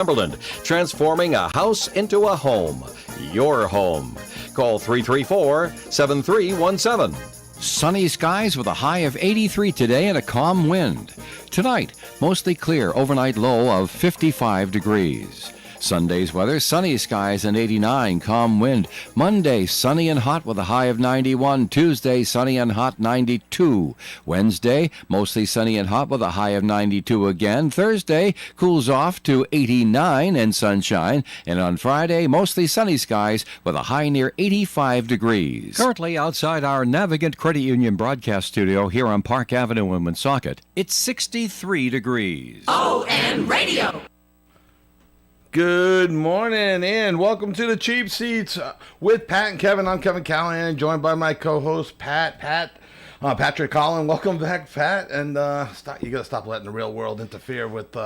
Cumberland, transforming a house into a home. Your home. Call 334-7317. Sunny skies with a high of 83 today and a calm wind. Tonight, mostly clear, overnight low of 55 degrees. Sunday's weather, sunny skies and 89, calm wind. Monday, sunny and hot with a high of 91. Tuesday, sunny and hot, 92. Wednesday, mostly sunny and hot with a high of 92 again. Thursday, cools off to 89 and sunshine. And on Friday, mostly sunny skies with a high near 85 degrees. Currently outside our Navigant Credit Union broadcast studio here on Park Avenue in Woonsocket, it's 63 degrees. WOON Radio. Good morning and welcome to the Cheap Seats with Pat and Kevin. I'm Kevin Callahan, joined by my co-host Patrick Collin. Welcome back, Pat. And you got to stop letting the real world interfere with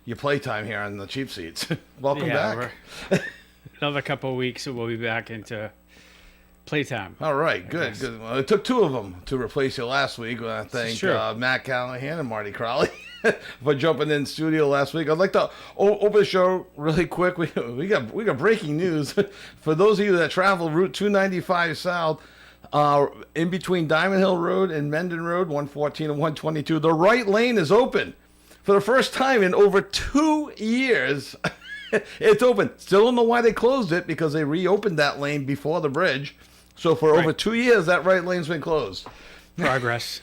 your playtime here on the Cheap Seats. Welcome back. Another couple of weeks, and we'll be back into playtime. All right, good. Well, it took two of them to replace you last week. I thank Matt Callahan and Marty Crowley for jumping in studio last week. I'd like to open the show really quick. We got breaking news for those of you that travel Route 295 South, in between Diamond Hill Road and Mendon Road, 114 and 122. The right lane is open for the first time in over 2 years. It's open. Still don't know why they closed it, because they reopened that lane before the bridge. So for over 2 years, that right lane's been closed. Progress.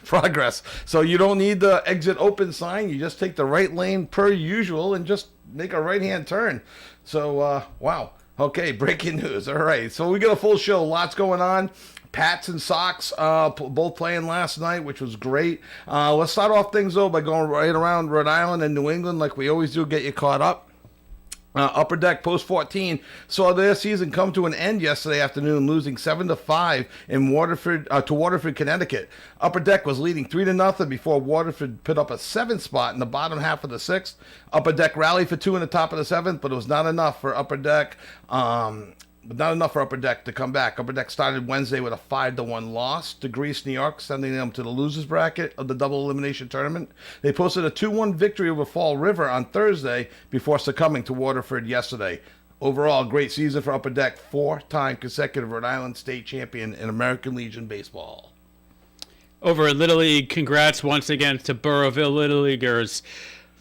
So you don't need the exit open sign. You just take the right lane per usual and just make a right-hand turn. So, wow. Okay, breaking news. All right. So we got a full show. Lots going on. Pats and Sox both playing last night, which was great. Let's start off things, though, by going right around Rhode Island and New England like we always do, get you caught up. Upper Deck Post 14 saw their season come to an end yesterday afternoon, losing 7-5 in Waterford to Waterford, Connecticut. Upper Deck was leading 3-0 before Waterford put up a 7th spot in the bottom half of the 6th. Upper Deck rallied for 2 in the top of the 7th, but it was not enough for Upper Deck. To come back. Upper Deck started Wednesday with a 5-1 loss to Greece, New York, sending them to the losers bracket of the double elimination tournament. They posted a 2-1 victory over Fall River on Thursday before succumbing to Waterford yesterday. Overall, great season for Upper Deck, 4-time consecutive Rhode Island state champion in American Legion baseball. Over at Little League, congrats once again to Burrowville Little Leaguers.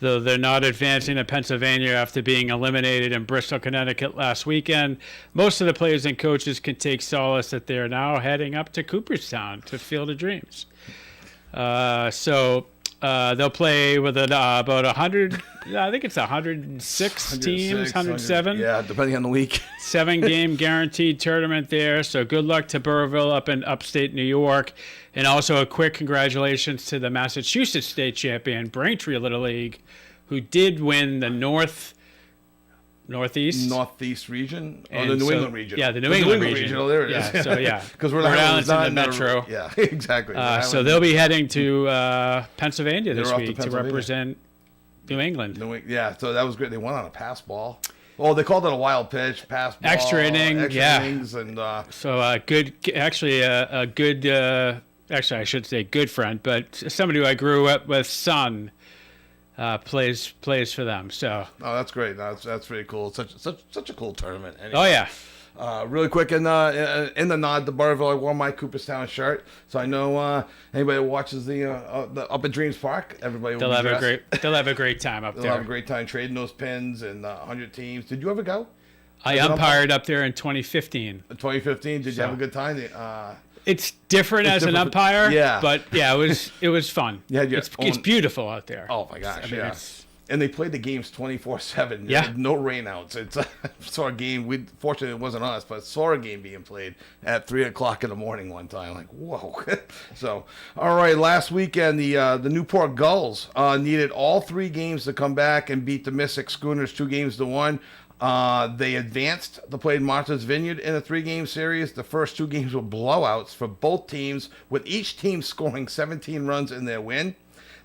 Though they're not advancing to Pennsylvania after being eliminated in Bristol, Connecticut last weekend, most of the players and coaches can take solace that they're now heading up to Cooperstown to Field of Dreams. So they'll play with about 100, I think it's 106 teams, 107. Yeah, depending on the week. 7-game guaranteed tournament there. So good luck to Burrowville up in upstate New York. And also a quick congratulations to the Massachusetts state champion, Braintree Little League, who did win the Northeast region, or the New England region. Yeah, the New England region. Oh, there it is. Yeah, so yeah, because Rhode Island's in the metro. Yeah, exactly. So they'll be heading to Pennsylvania this week to represent New England. So that was great. They went on a pass ball. Oh, they called it a wild pitch, pass ball, extra innings, and so I should say good friend, but somebody who I grew up with, son, plays for them. So that's great. That's really cool. Such a cool tournament. Anyway. Oh yeah. Really quick, in the nod to Burrowville, I wore my Cooperstown shirt, so I know anybody who watches the up at Dreams Park, everybody will they'll have a great time up there. They'll have a great time trading those pins and 100 teams. Did you ever go? I umpired up there in 2015. 2015. Did you have a good time? It's different as an umpire, but yeah, it was fun. Yeah, it's beautiful out there. Oh my gosh, and they played the games 24/7. Yeah, no rainouts. It's saw a game. Fortunately, it wasn't us, but saw a game being played at 3:00 in the morning one time. Like, whoa. So, all right. Last weekend, the Newport Gulls needed all 3 games to come back and beat the Mystic Schooners 2-1. They advanced to play Martha's Vineyard in a 3-game series. The first 2 games were blowouts for both teams, with each team scoring 17 runs in their win.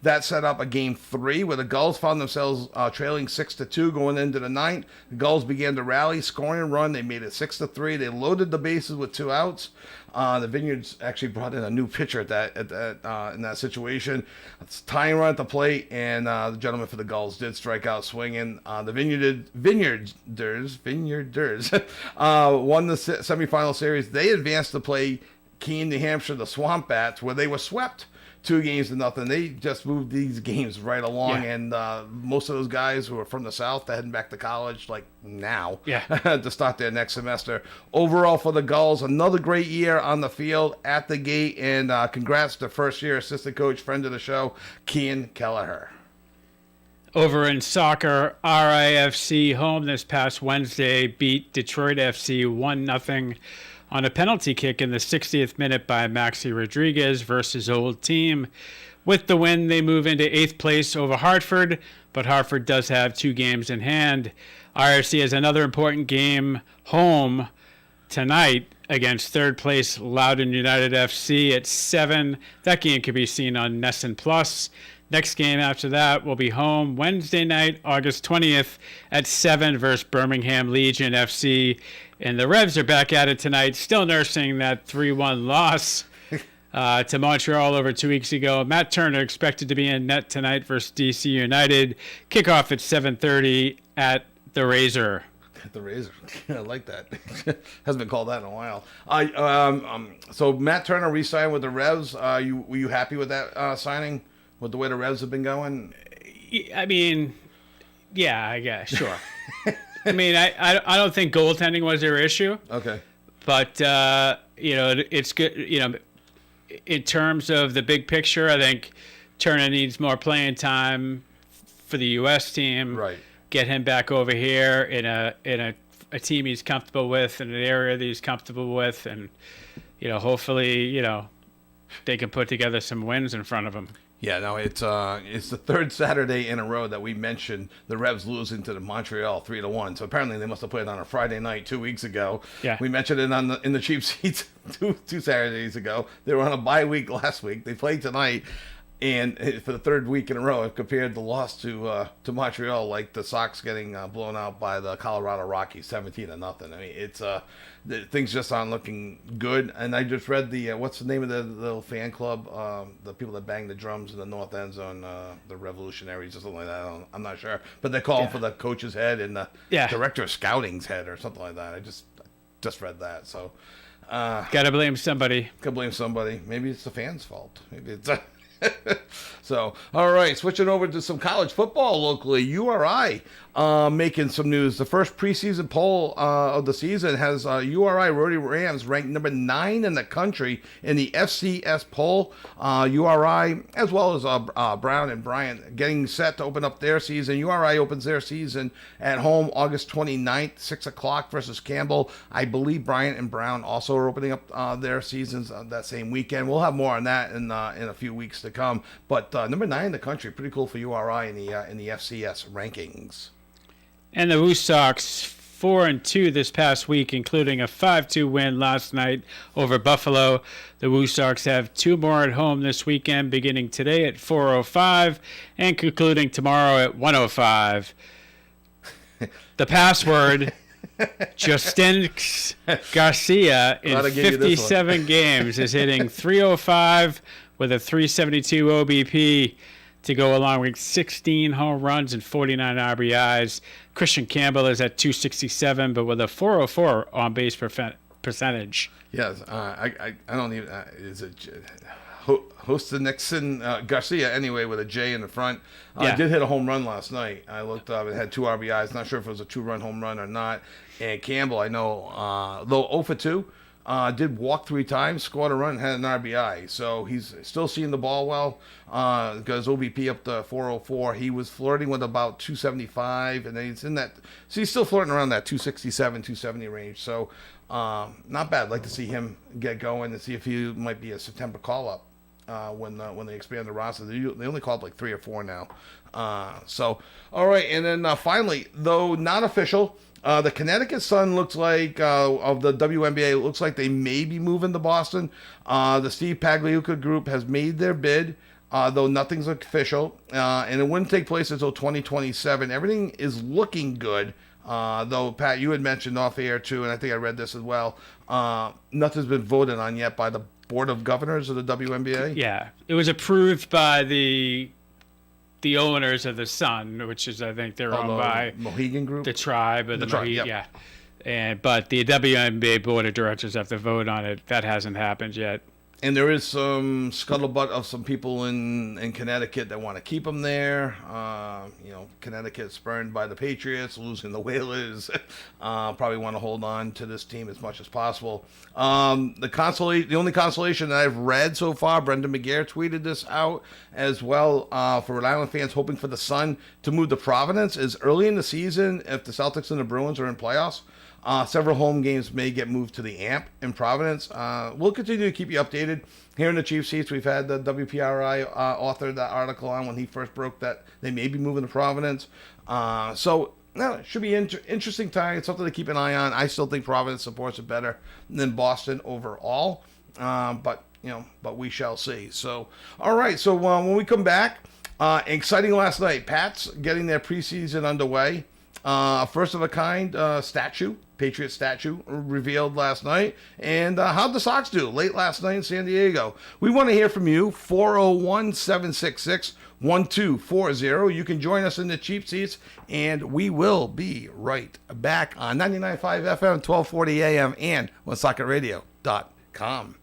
That set up a game 3 where the Gulls found themselves trailing 6-2 going into the ninth. The Gulls began to rally, scoring a run. They made it 6-3. They loaded the bases with 2 outs. The Vineyards actually brought in a new pitcher in that situation. It's tying run at the plate, and the gentleman for the Gulls did strike out swinging. The Vineyarders won the semifinal series. They advanced to play Keene, New Hampshire, the Swamp Bats, where they were swept 2-0. They just moved these games right along, and most of those guys who are from the South, they're heading back to college like now to start their next semester. Overall for the Gulls, another great year on the field, at the gate, and congrats to first-year assistant coach, friend of the show, Kian Kelleher. Over in soccer, RIFC home this past Wednesday beat Detroit FC 1-0 on a penalty kick in the 60th minute by Maxi Rodriguez versus Old Team. With the win, they move into 8th place over Hartford, but Hartford does have 2 games in hand. RFC has another important game home tonight against 3rd place Loudoun United FC at 7. That game can be seen on Nesson Plus. Next game after that will be home Wednesday night, August 20th at 7 versus Birmingham Legion FC. And the Revs are back at it tonight, still nursing that 3-1 loss to Montreal over 2 weeks ago. Matt Turner expected to be in net tonight versus DC United. Kickoff at 7:30 at the Razor. The Razor. I like that. Hasn't been called that in a while. So Matt Turner re-signed with the Revs. Were you happy with that signing? With the way the Revs have been going? I mean, yeah, I guess, sure. I mean, I don't think goaltending was their issue. Okay. But, it's good. In terms of the big picture, I think Turner needs more playing time for the U.S. team. Right. Get him back over here in a team he's comfortable with, in an area that he's comfortable with. And, hopefully, they can put together some wins in front of him. Yeah, no, it's the 3rd Saturday in a row that we mentioned the Revs losing to the Montreal 3-1. So apparently they must have played on a Friday night 2 weeks ago. Yeah, we mentioned it in the cheap seats two Saturdays ago. They were on a bye week last week. They played tonight, and for the 3rd week in a row, I've compared the loss to Montreal like the Sox getting blown out by the Colorado Rockies 17-0. I mean, it's things just aren't looking good. And I just read the what's the name of the little fan club, the people that bang the drums in the north end zone, the Revolutionaries or something like that. I'm not sure, but they're calling for the coach's head and the director of scouting's head or something like that. I just read that. So gotta blame somebody. Maybe it's the fans' fault. Maybe it's So, all right, switching over to some college football locally. URI making some news. The first preseason poll of the season has URI Rhody Rams ranked number 9 in the country in the FCS poll. URI, as well as Brown and Bryant, getting set to open up their season. URI opens their season at home August 29th, 6 o'clock versus Campbell. I believe Bryant and Brown also are opening up their seasons that same weekend. We'll have more on that in a few weeks to come. But number 9 in the country, pretty cool for URI in the FCS rankings. And the Woo Sox 4-2 this past week, including a 5-2 win last night over Buffalo. The Woo Sox have 2 more at home this weekend, beginning today at 4:05 and concluding tomorrow at 1:05. The password, Justin Garcia, in 57 games, is hitting .305 with a .372 OBP to go along with 16 home runs and 49 RBIs. Christian Campbell is at .267, but with a .404 on base percentage. Yes, I don't even. Is it Hosta Nixon Garcia anyway with a J in the front? Did hit a home run last night. I looked up. It had 2 RBIs. Not sure if it was a 2-run home run or not. And Campbell, I know, though 0 for 2. Did walk 3 times, scored a run, and had an RBI. So he's still seeing the ball well. Got his OBP up to 404. He was flirting with about 275, and then he's in that. So he's still flirting around that 267, 270 range. So not bad. I'd like to see him get going and see if he might be a September call-up when they expand the roster. They only called like 3 or 4 now. So all right, and then finally, though not official. The Connecticut Sun looks like, of the WNBA, looks like they may be moving to Boston. The Steve Pagliuca group has made their bid. though nothing's official, and it wouldn't take place until 2027. Everything is looking good, though, Pat, you had mentioned off air, too, and I think I read this as well. Nothing's been voted on yet by the Board of Governors of the WNBA. Yeah, it was approved by the owners of the Sun, which is, I think, they're owned by Mohegan Group, the Tribe, or the Tribe, Mohegan, yep. yeah. But the WNBA Board of Directors have to vote on it. That hasn't happened yet. And there is some scuttlebutt of some people in Connecticut that want to keep him there. Connecticut spurned by the Patriots, losing the Whalers. Probably want to hold on to this team as much as possible. The only consolation that I've read so far, Brendan McGare tweeted this out as well, for Rhode Island fans hoping for the Sun to move to Providence, is early in the season, if the Celtics and the Bruins are in playoffs, several home games may get moved to the AMP in Providence. We'll continue to keep you updated. Here in the Chief Seats, we've had the WPRI author that article on when he first broke that they may be moving to Providence. It should be interesting time. It's something to keep an eye on. I still think Providence supports it better than Boston overall, but we shall see. So, all right. So when we come back, exciting last night. Pats getting their preseason underway. First of a kind Patriot statue revealed last night. And how'd the Sox do late last night in San Diego? We want to hear from you. 401-766-1240. You can join us in the Cheap Seats, and we will be right back on 99.5 FM, 1240 AM, and OneSocketRadio.com.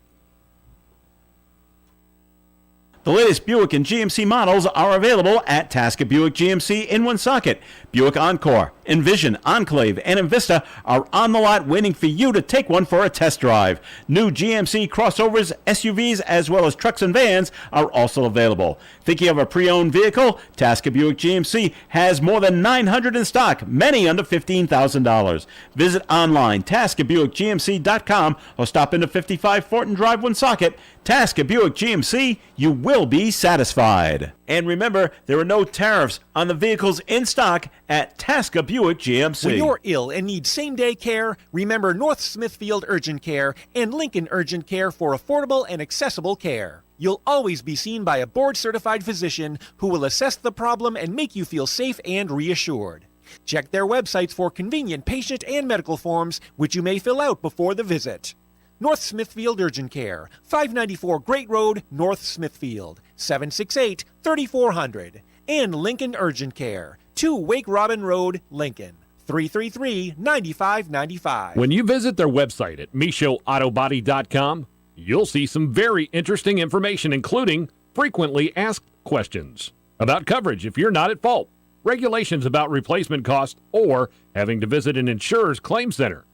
The latest Buick and GMC models are available at Tasker Buick GMC in Woonsocket. Buick Encore, Envision, Enclave, and Envista are on the lot waiting for you to take one for a test drive. New GMC crossovers, SUVs, as well as trucks and vans are also available. Thinking of a pre-owned vehicle? Tasker Buick GMC has more than 900 in stock, many under $15,000. Visit online, TaskerBuickGMC.com, or stop into 55 Fortin Drive, Woonsocket. Tasker Buick GMC, you will be satisfied. And remember, there are no tariffs on the vehicles in stock at Tasker Buick GMC. When you're ill and need same-day care, remember North Smithfield Urgent Care and Lincoln Urgent Care for affordable and accessible care. You'll always be seen by a board-certified physician who will assess the problem and make you feel safe and reassured. Check their websites for convenient patient and medical forms, which you may fill out before the visit. North Smithfield Urgent Care, 594 Great Road, North Smithfield, 768-3400. And Lincoln Urgent Care, 2 Wake Robin Road, Lincoln, 333-9595. When you visit their website at MichaudAutobody.com, you'll see some very interesting information, including frequently asked questions about coverage if you're not at fault, regulations about replacement costs, or having to visit an insurer's claim center.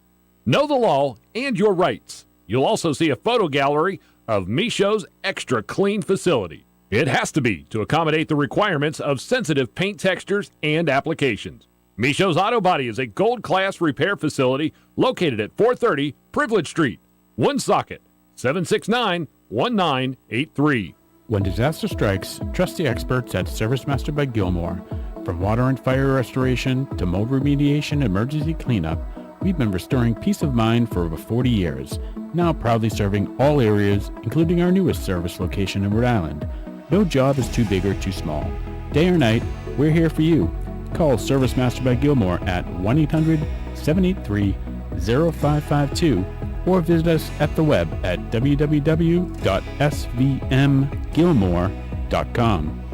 Know the law and your rights. You'll also see a photo gallery of Michaud's extra clean facility. It has to be to accommodate the requirements of sensitive paint textures and applications. Michaud's Auto Body is a gold-class repair facility located at 430 Privilege Street, Woonsocket, 769-1983. When disaster strikes, trust the experts at ServiceMaster by Gilmore. From water and fire restoration to mold remediation and emergency cleanup, we've been restoring peace of mind for over 40 years, now proudly serving all areas, including our newest service location in Rhode Island. No job is too big or too small. Day or night, we're here for you. Call ServiceMaster by Gilmore at 1-800-783-0552 or visit us at the web at www.svmgilmore.com.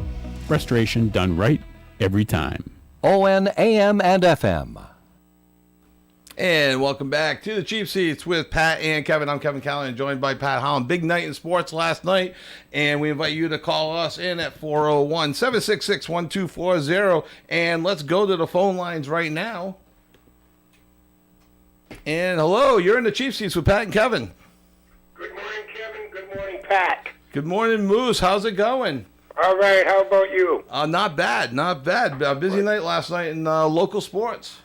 Restoration done right every time. ON AM and FM. And welcome back to the Cheap Seats with Pat and Kevin. I'm Kevin Callahan, joined by Pat Holland. Big night in sports last night, and we invite you to call us in at 401-766-1240. And let's go to the phone lines right now. And hello, you're in the Cheap Seats with Pat and Kevin. Good morning, Kevin. Good morning, Pat. Good morning, Moose. How's it going? All right. How about you? Not bad, not bad. Busy night last night in local sports.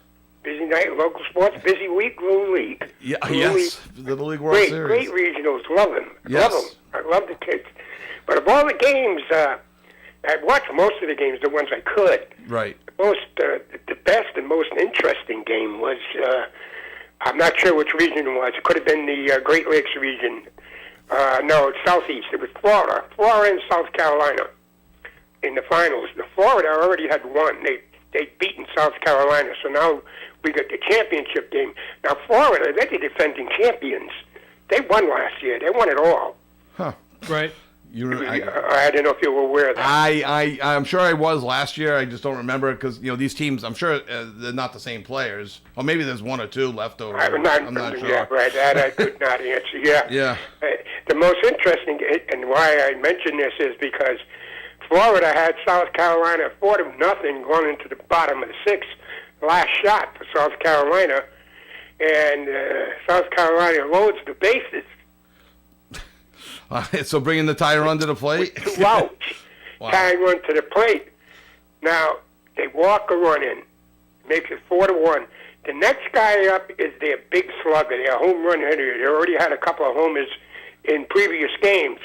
Busy night in local sports. Busy week, Little League. Yeah, Little yes. League. Little League World Series. Great regionals. Love them. Yes. Love them. I love the kids. But of all the games, I watched most of the games, the ones I could. Right. The best and most interesting game was, I'm not sure which region it was. It could have been the Great Lakes region. No, it's Southeast. It was Florida. Florida and South Carolina. in the finals. The Florida already had won. They'd beaten South Carolina, so now we got the championship game. Now, Florida, they're the defending champions. They won last year. They won it all. Huh. Right. I don't know if you were aware of that. I'm sure I was last year. I just don't remember because these teams. I'm sure they're not the same players. Or maybe there's one or two left over. I'm not sure. Yeah, right. That I could not answer. Yeah. Yeah. The most interesting, and why I mention this is because Florida had South Carolina 4-0 going into the bottom of the sixth. Last shot for South Carolina, and South Carolina loads the bases. So bringing the tie run to the plate? 2 outs. Wow. Tie run to the plate. Now, they walk a run in. Makes it 4-1. The next guy up is their big slugger, their home run hitter. They already had a couple of homers in previous games.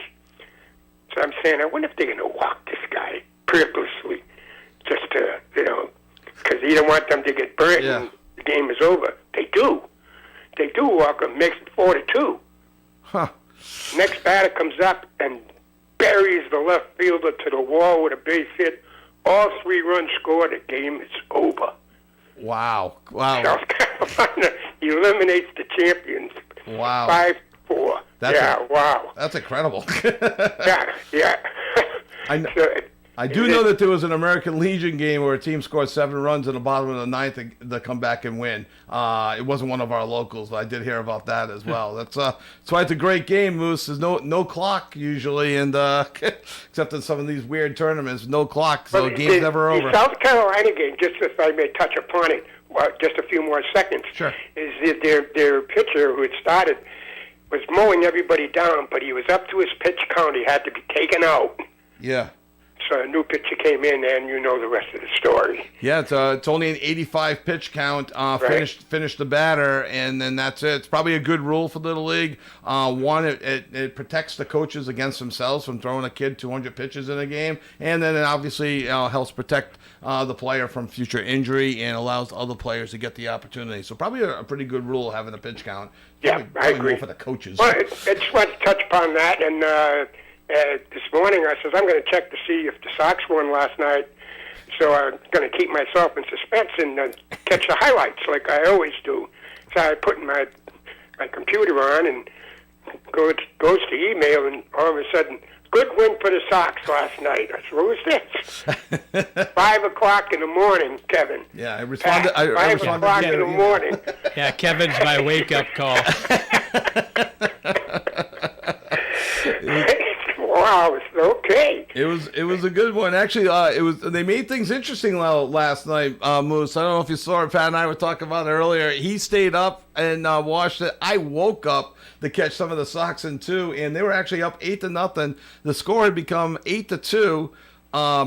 So I'm saying, I wonder if they're going to walk this guy purposely. Just to, because you don't want them to get burnt and the game is over. They do. They do walk him. Makes it 4-2. Huh. Next batter comes up and buries the left fielder to the wall with a base hit. All 3 runs scored. The game is over. Wow. South Carolina eliminates the champions. Wow. 5-4. Wow. That's incredible. Yeah. I do know that there was an American Legion game where a team scored 7 runs in the bottom of the ninth to come back and win. It wasn't one of our locals, but I did hear about that as well. That's why it's a great game, Moose. There's no clock usually, and except in some of these weird tournaments, no clock, so the game's never over. The South Carolina game, just if I may touch upon it, just a few more seconds. Sure. Is that their pitcher who had started was mowing everybody down, but he was up to his pitch count. He had to be taken out. Yeah. So a new pitcher came in, and you know the rest of the story. Yeah, it's only an 85 pitch count. Right. Finish the batter, and then that's it. It's probably a good rule for Little League. One, it protects the coaches against themselves from throwing a kid 200 pitches in a game, and then it obviously helps protect the player from future injury and allows other players to get the opportunity. So probably a pretty good rule having a pitch count. Yeah, I agree. More for the coaches. Well, I just want to touch upon that, and this morning I says I'm going to check to see if the Sox won last night. So I'm going to keep myself in suspense and catch the highlights like I always do. So I put my computer on and goes to email, and all of a sudden, good win for the Sox last night. I said, what was this? 5 o'clock in the morning, Kevin. Yeah, I responded. 5 o'clock in the morning. Yeah, Kevin's my wake-up call. Wow, it's okay. It was a good one. Actually, they made things interesting last night, Moose. I don't know if you saw it. Pat and I were talking about it earlier. He stayed up and watched it. I woke up to catch some of the Sox in 2, and they were actually up 8-0. The score had become 8-2.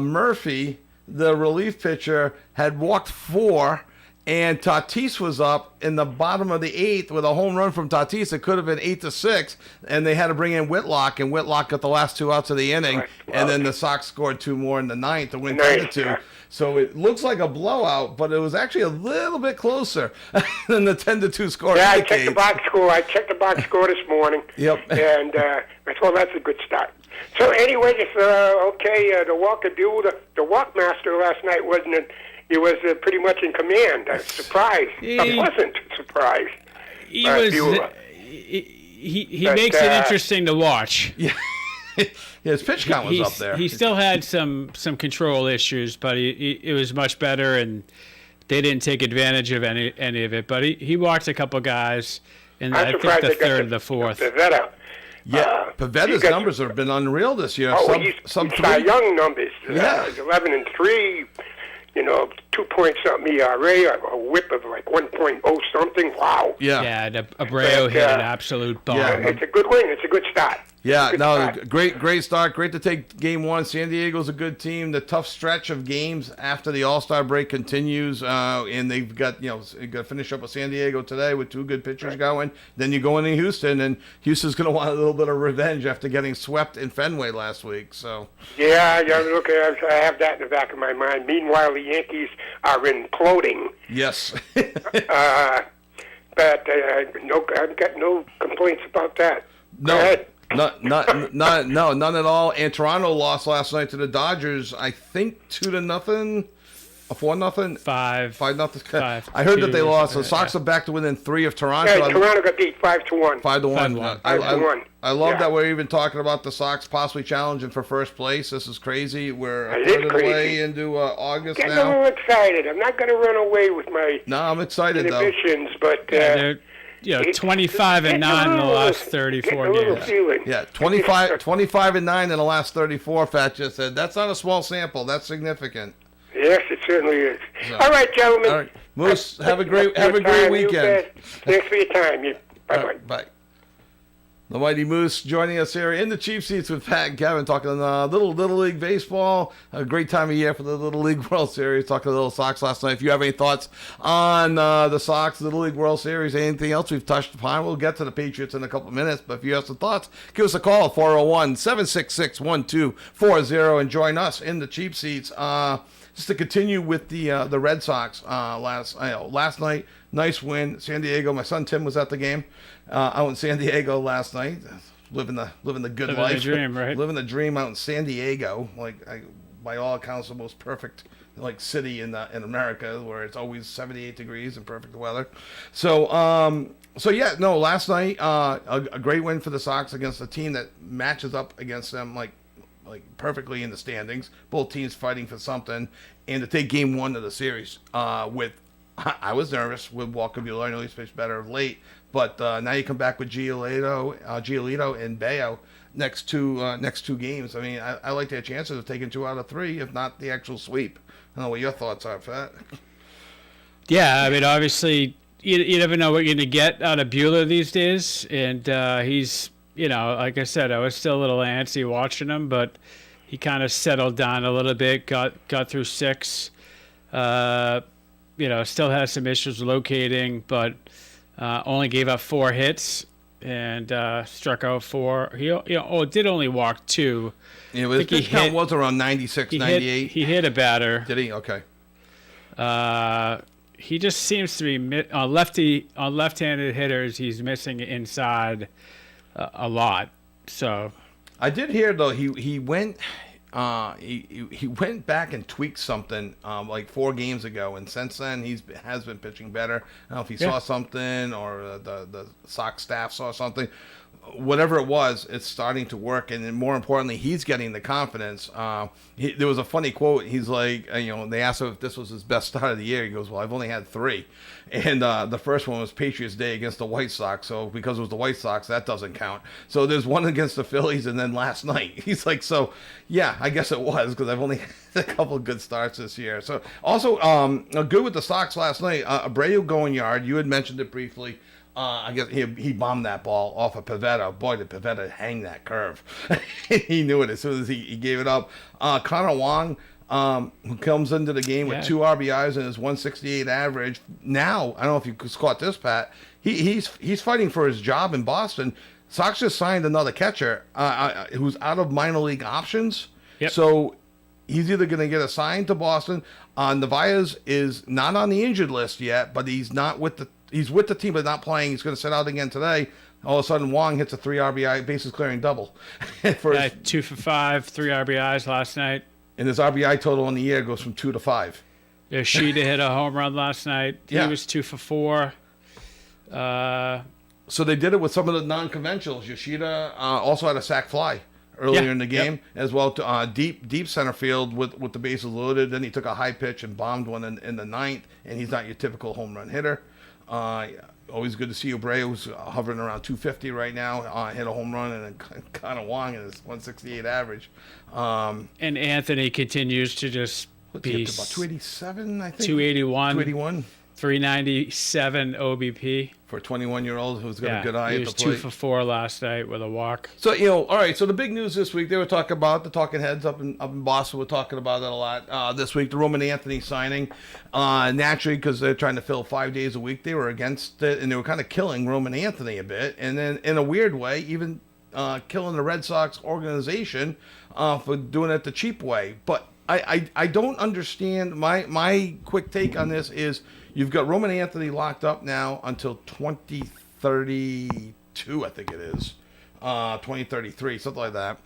Murphy, the relief pitcher, had walked 4. And Tatis was up in the bottom of the 8th with a home run from Tatis. It could have been 8-6, and they had to bring in Whitlock, and Whitlock got the last 2 outs of the inning. Right. Wow. And then the Sox scored 2 more in the 9th to win 10-2. So it looks like a blowout, but it was actually a little bit closer than the 10-2 score. Yeah, I checked the box score. I checked the box score this morning. Yep. And I thought that's a good start. So anyway, the walk master last night wasn't it? He was pretty much in command. A surprise. A pleasant surprise. He makes it interesting to watch. Yeah. His pitch count was up there. He still had some control issues, but it was much better, and they didn't take advantage of any of it. But he walked a couple guys in I think the third and the fourth. Pivetta. Yeah, Pavetta's numbers have been unreal this year. Oh, some young numbers. Yeah. 11-3. 2-point-something ERA, a whip of like 1.0 something. Wow. Yeah. Yeah, Abreu hit an absolute bomb. Yeah, it's a good win. It's a good start. Yeah, great start. Great to take game 1. San Diego's a good team. The tough stretch of games after the All-Star break continues, and they've got got to finish up with San Diego today with 2 good pitchers going. Then you go into Houston, and Houston's going to want a little bit of revenge after getting swept in Fenway last week. So. Yeah, look, I have that in the back of my mind. Meanwhile, the Yankees are imploding. Yes. But I've got no complaints about that. No, None at all. And Toronto lost last night to the Dodgers, I think 2-0. 4-0? 5-0. I heard that they lost. The Sox are back to within 3 of Toronto. Yeah, Toronto got beat 5-1. 5-1. 5-1. I love that we're even talking about the Sox possibly challenging for first place. This is crazy. We're a third of the way into August Getting now. a little excited. I'm not going to run away with my I'm excited inhibitions, but they're 25 and 9 in the last 34 games. Yeah, 25 and 9 in the last 34. Fat just said that's not a small sample. That's significant. Yes, it certainly is. All right, gentlemen. All right, Moose, have a great weekend. Thanks for your time. Bye-bye. Bye. The Mighty Moose joining us here in the Chief Seats with Pat and Kevin, talking Little League Baseball. A great time of year for the Little League World Series. Talking a little Sox last night. If you have any thoughts on the Sox, Little League World Series, anything else we've touched upon, we'll get to the Patriots in a couple of minutes. But if you have some thoughts, give us a call, 401-766-1240, and join us in the Chief Seats. Just to continue with the Red Sox last night, nice win. San Diego, my son Tim was at the game out in San Diego last night, living the good life. Living the dream, right? Living the dream out in San Diego, by all accounts the most perfect city in America, where it's always 78 degrees and perfect weather. So last night a great win for the Sox against a team that matches up against them like perfectly in the standings. Both teams fighting for something, and to take game 1 of the series I was nervous with Walker Buehler. I know he's pitched better of late, but now you come back with Giolito and Bayo next two games. I mean, I like their chances of taking 2 out of 3, if not the actual sweep. I don't know what your thoughts are, Pat. Yeah, I mean, obviously, you never know what you're going to get out of Buehler these days, and he's, like I said, I was still a little antsy watching him, but he kind of settled down a little bit, got through 6. Still has some issues locating, but only gave up 4 hits and struck out 4. He did only walk 2. Yeah, but his pitch count was around 96, 98. He hit a batter. Did he? Okay. He just seems to be on left-handed hitters. He's missing inside a lot. So I did hear though he went he went back and tweaked something 4 games ago, and since then has been pitching better. I don't know if he saw something or the Sox staff saw something. Whatever it was, it's starting to work, and then more importantly, he's getting the confidence. There was a funny quote. He's like, they asked him if this was his best start of the year. He goes, "Well, I've only had 3, and the first one was Patriots Day against the White Sox. So because it was the White Sox, that doesn't count. So there's one against the Phillies, and then last night." He's like, "So yeah, I guess it was because I've only had a couple of good starts this year." So also good with the Sox last night. Abreu going yard. You had mentioned it briefly. I guess he bombed that ball off of Pivetta. Boy, did Pivetta hang that curve. He knew it as soon as he gave it up. Connor Wong, who comes into the game with 2 RBIs and his 168 average. Now, I don't know if you caught this, Pat. He's fighting for his job in Boston. Sox just signed another catcher who's out of minor league options. Yep. So he's either going to get assigned to Boston. Narvaez is not on the injured list yet, but he's not with the He's with the team but not playing. He's going to sit out again today. All of a sudden, Wong hits a 3 RBI bases clearing double. 2 for 5, 3 RBIs last night. And his RBI total in the year goes from 2 to 5. Yoshida hit a home run last night. He was 2 for 4. So they did it with some of the non-conventionals. Yoshida also had a sac fly earlier in the game as well. Deep center field with the bases loaded. Then he took a high pitch and bombed one in the 9th. And he's not your typical home run hitter. Always good to see Abreu, who's hovering around 250 right now. Hit a home run, and then Connor Wong in his 168 average. And Anthony continues to just be about 287, I think. 281. 397 OBP. For a 21-year-old who's got a good eye at the plate. He was 2 for 4 last night with a walk. So, all right, so the big news this week, they were talking about, the talking heads up in Boston were talking about it a lot this week, the Roman Anthony signing. Naturally, because they're trying to fill 5 days a week, they were against it, and they were kind of killing Roman Anthony a bit. And then, in a weird way, even killing the Red Sox organization for doing it the cheap way. But I don't understand. My quick take on this is, you've got Roman Anthony locked up now until 2032, I think it is. 2033, something like that.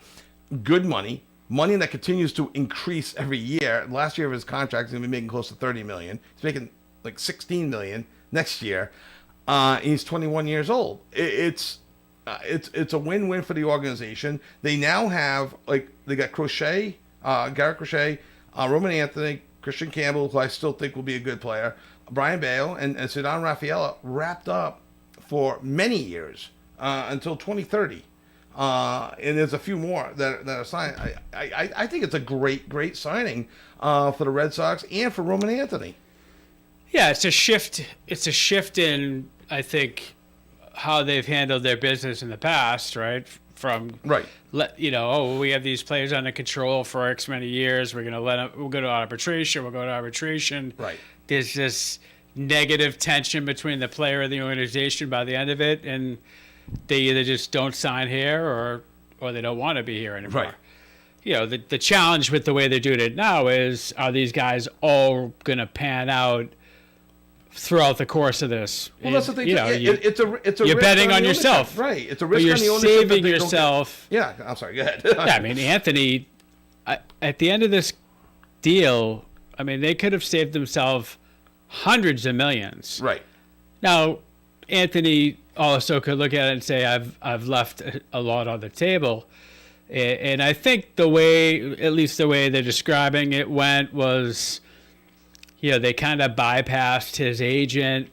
Good money. Money that continues to increase every year. Last year of his contract, he's going to be making close to $30 million. He's making like $16 million next year. He's 21 years old. It's a win-win for the organization. They now have, like, they got Crochet, Garrett Crochet, Roman Anthony, Christian Campbell, who I still think will be a good player, Brian Bale, and Cedon Rafaela wrapped up for many years until 2030. And there's a few more that are signed. I think it's a great signing for the Red Sox and for Roman Anthony. Yeah, it's a shift. It's a shift in, I think, how they've handled their business in the past, right? From we have these players under control for X many years. We're going to let them. We'll go to arbitration. We'll go to arbitration. Right. There's this negative tension between the player and the organization by the end of it, and they either just don't sign here or they don't want to be here anymore. Right. You know, the challenge with the way they're doing it now is, are these guys all going to pan out throughout the course of this? Well, that's the thing. It's a you're betting on yourself, right? It's a risk but on the you're ownership. saving yourself. Yeah, I'm sorry. Go ahead. Yeah, I mean, Anthony, at the end of this deal, I mean, they could have saved themselves hundreds of millions. Right. Now, Anthony also could look at it and say, I've left a lot on the table. And I think the way, at least the way they're describing it went was, they kind of bypassed his agent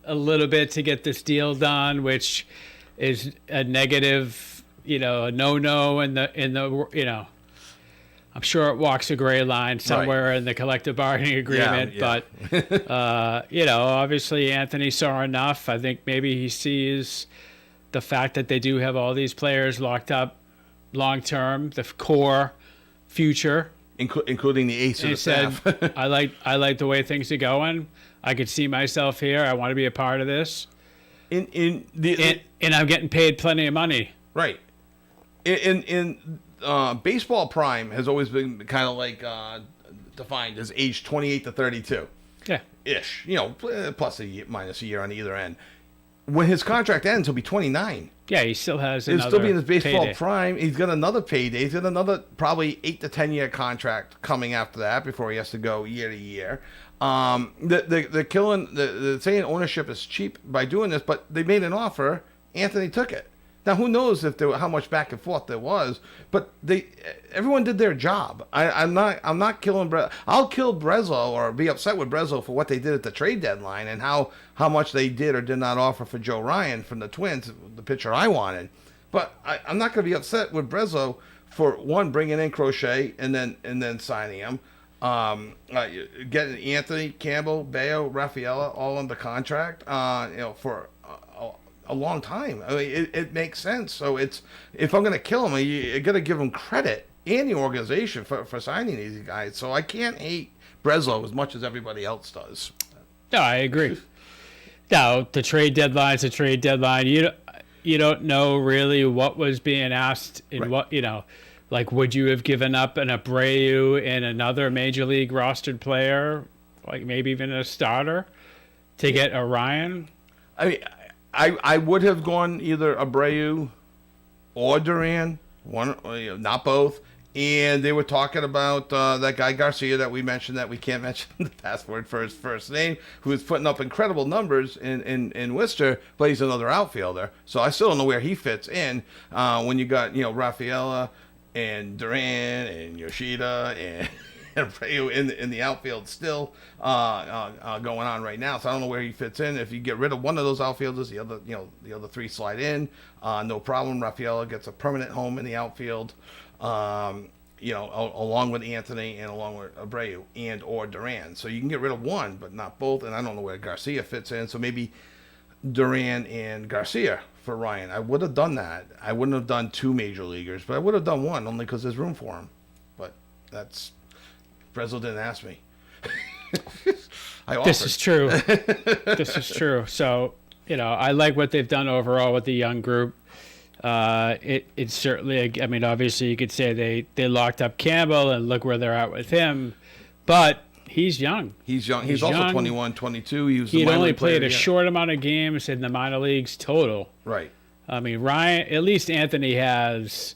a little bit to get this deal done, which is a negative, a no-no in the I'm sure it walks a gray line somewhere in the collective bargaining agreement. Yeah. But, obviously Anthony saw enough. I think maybe he sees the fact that they do have all these players locked up long-term, the core future. Including the ace of the staff. I like the way things are going. I could see myself here. I want to be a part of this. And I'm getting paid plenty of money. Right. In baseball prime has always been kind of like defined as age 28 to 32. Yeah. Ish. Plus a year, minus a year on either end. When his contract ends, he'll be 29. Yeah, he still has He'll another still be in his baseball payday. prime. He's got another payday. He's got another probably 8 to 10 year contract coming after that before he has to go year to year. They're killing. They're saying ownership is cheap by doing this, but they made an offer. Anthony took it. Now, who knows how much back and forth there was? But everyone did their job. I'm not killing. I'll kill Breslow or be upset with Breslow for what they did at the trade deadline and how much they did or did not offer for Joe Ryan from the Twins, the pitcher I wanted. But I'm not going to be upset with Breslow for one bringing in Crochet and then signing him. Getting Anthony, Campbell, Bayo, Rafaela all under contract. For a long time. I mean, it makes sense. So if I'm going to kill him, you got to give him credit and the organization for signing these guys. So I can't hate Breslow as much as everybody else does. No, I agree. Now, the trade deadline's a trade deadline. You don't know really what was being asked in what, like, would you have given up an Abreu and another major league rostered player, like maybe even a starter, to get a Ryan? I mean, I would have gone either Abreu or Duran, one, not both. And they were talking about that guy Garcia that we mentioned that we can't mention the password for his first name, who is putting up incredible numbers in Worcester, but he's another outfielder. So I still don't know where he fits in when you got Rafaela and Duran and Yoshida and Abreu in the outfield still going on right now. So I don't know where he fits in. If you get rid of one of those outfielders, the other three slide in. No problem. Rafaela gets a permanent home in the outfield. Along with Anthony and along with Abreu and or Duran. So you can get rid of one, but not both. And I don't know where Garcia fits in. So maybe Duran and Garcia for Ryan. I would have done that. I wouldn't have done two major leaguers, but I would have done one only because there's room for him. But Breslow didn't ask me. I offered. This is true. This is true. So, I like what they've done overall with the young group. It's certainly, I mean, obviously you could say they locked up Campbell and look where they're at with him, but he's young. He's young. He's also young. 21, 22. He'd only played a short amount of games in the minor leagues total. Right. I mean, at least Anthony has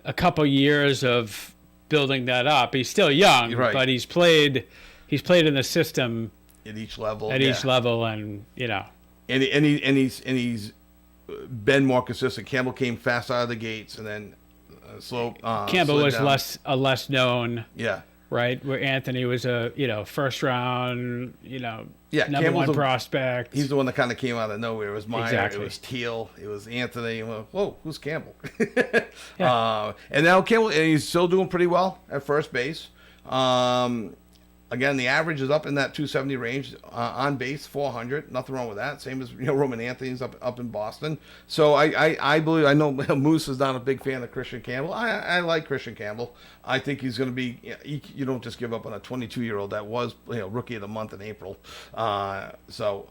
a couple years of building that up. He's still young, Right. but he's played in the system At each level. at each level, and And he's been more consistent. Campbell came fast out of the gates, and then slow. Campbell slowed was down. less known. Yeah. Right, where Anthony was a first round, number Campbell's one prospect. He's the one that kind of came out of nowhere. It was Meyer, Exactly. it was Teal, it was Anthony. Well, whoa, who's Campbell? And now Campbell, and he's still doing pretty well at first base. Again, the average is up in that 270 range. On base, 400. Nothing wrong with that. Same as Roman Anthony's up in Boston. So I believe, I know Moose is not a big fan of Christian Campbell. I like Christian Campbell. I think he's going to be. You don't just give up on a 22-year-old that was rookie of the month in April. So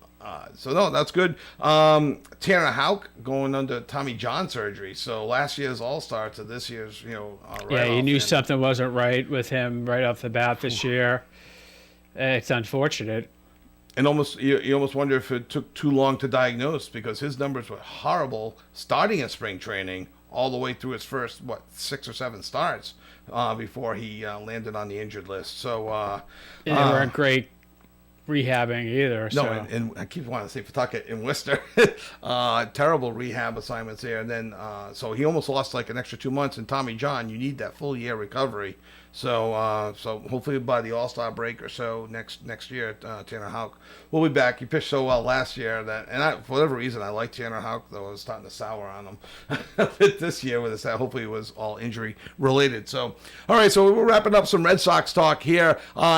no, that's good. Tanner Houck going under Tommy John surgery. So last year's All-Star to this year's you knew something wasn't right with him right off the bat this year. It's unfortunate. And you almost wonder if it took too long to diagnose, because his numbers were horrible starting in spring training all the way through his first 6 or 7 starts before he landed on the injured list. So They weren't great rehabbing either. No, So. and I keep wanting to say Pawtucket and Worcester. Terrible rehab assignments there. And then, so he almost lost like an extra 2 months. And Tommy John, you need that full year recovery. So hopefully by the All-Star break or so next year, Tanner Houck will be back. He pitched so well last year for whatever reason, I like Tanner Houck, though I was starting to sour on him a bit this year with this. Hopefully it was all injury related. So, all right, so we're wrapping up some Red Sox talk here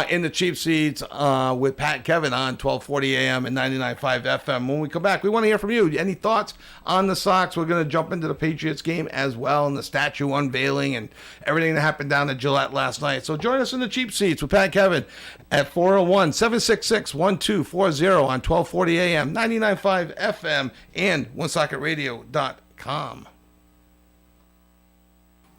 in the Cheap Seats with Pat and Kevin on 1240 AM and 99.5 FM. When we come back, we want to hear from you. Any thoughts on the Sox? We're going to jump into the Patriots game as well, and the statue unveiling and everything that happened down at Gillette last night. So join us in the Cheap Seats with Pat and Kevin at 401-766-1240 on 1240 AM, 99.5 FM, and OneSocketRadio.com.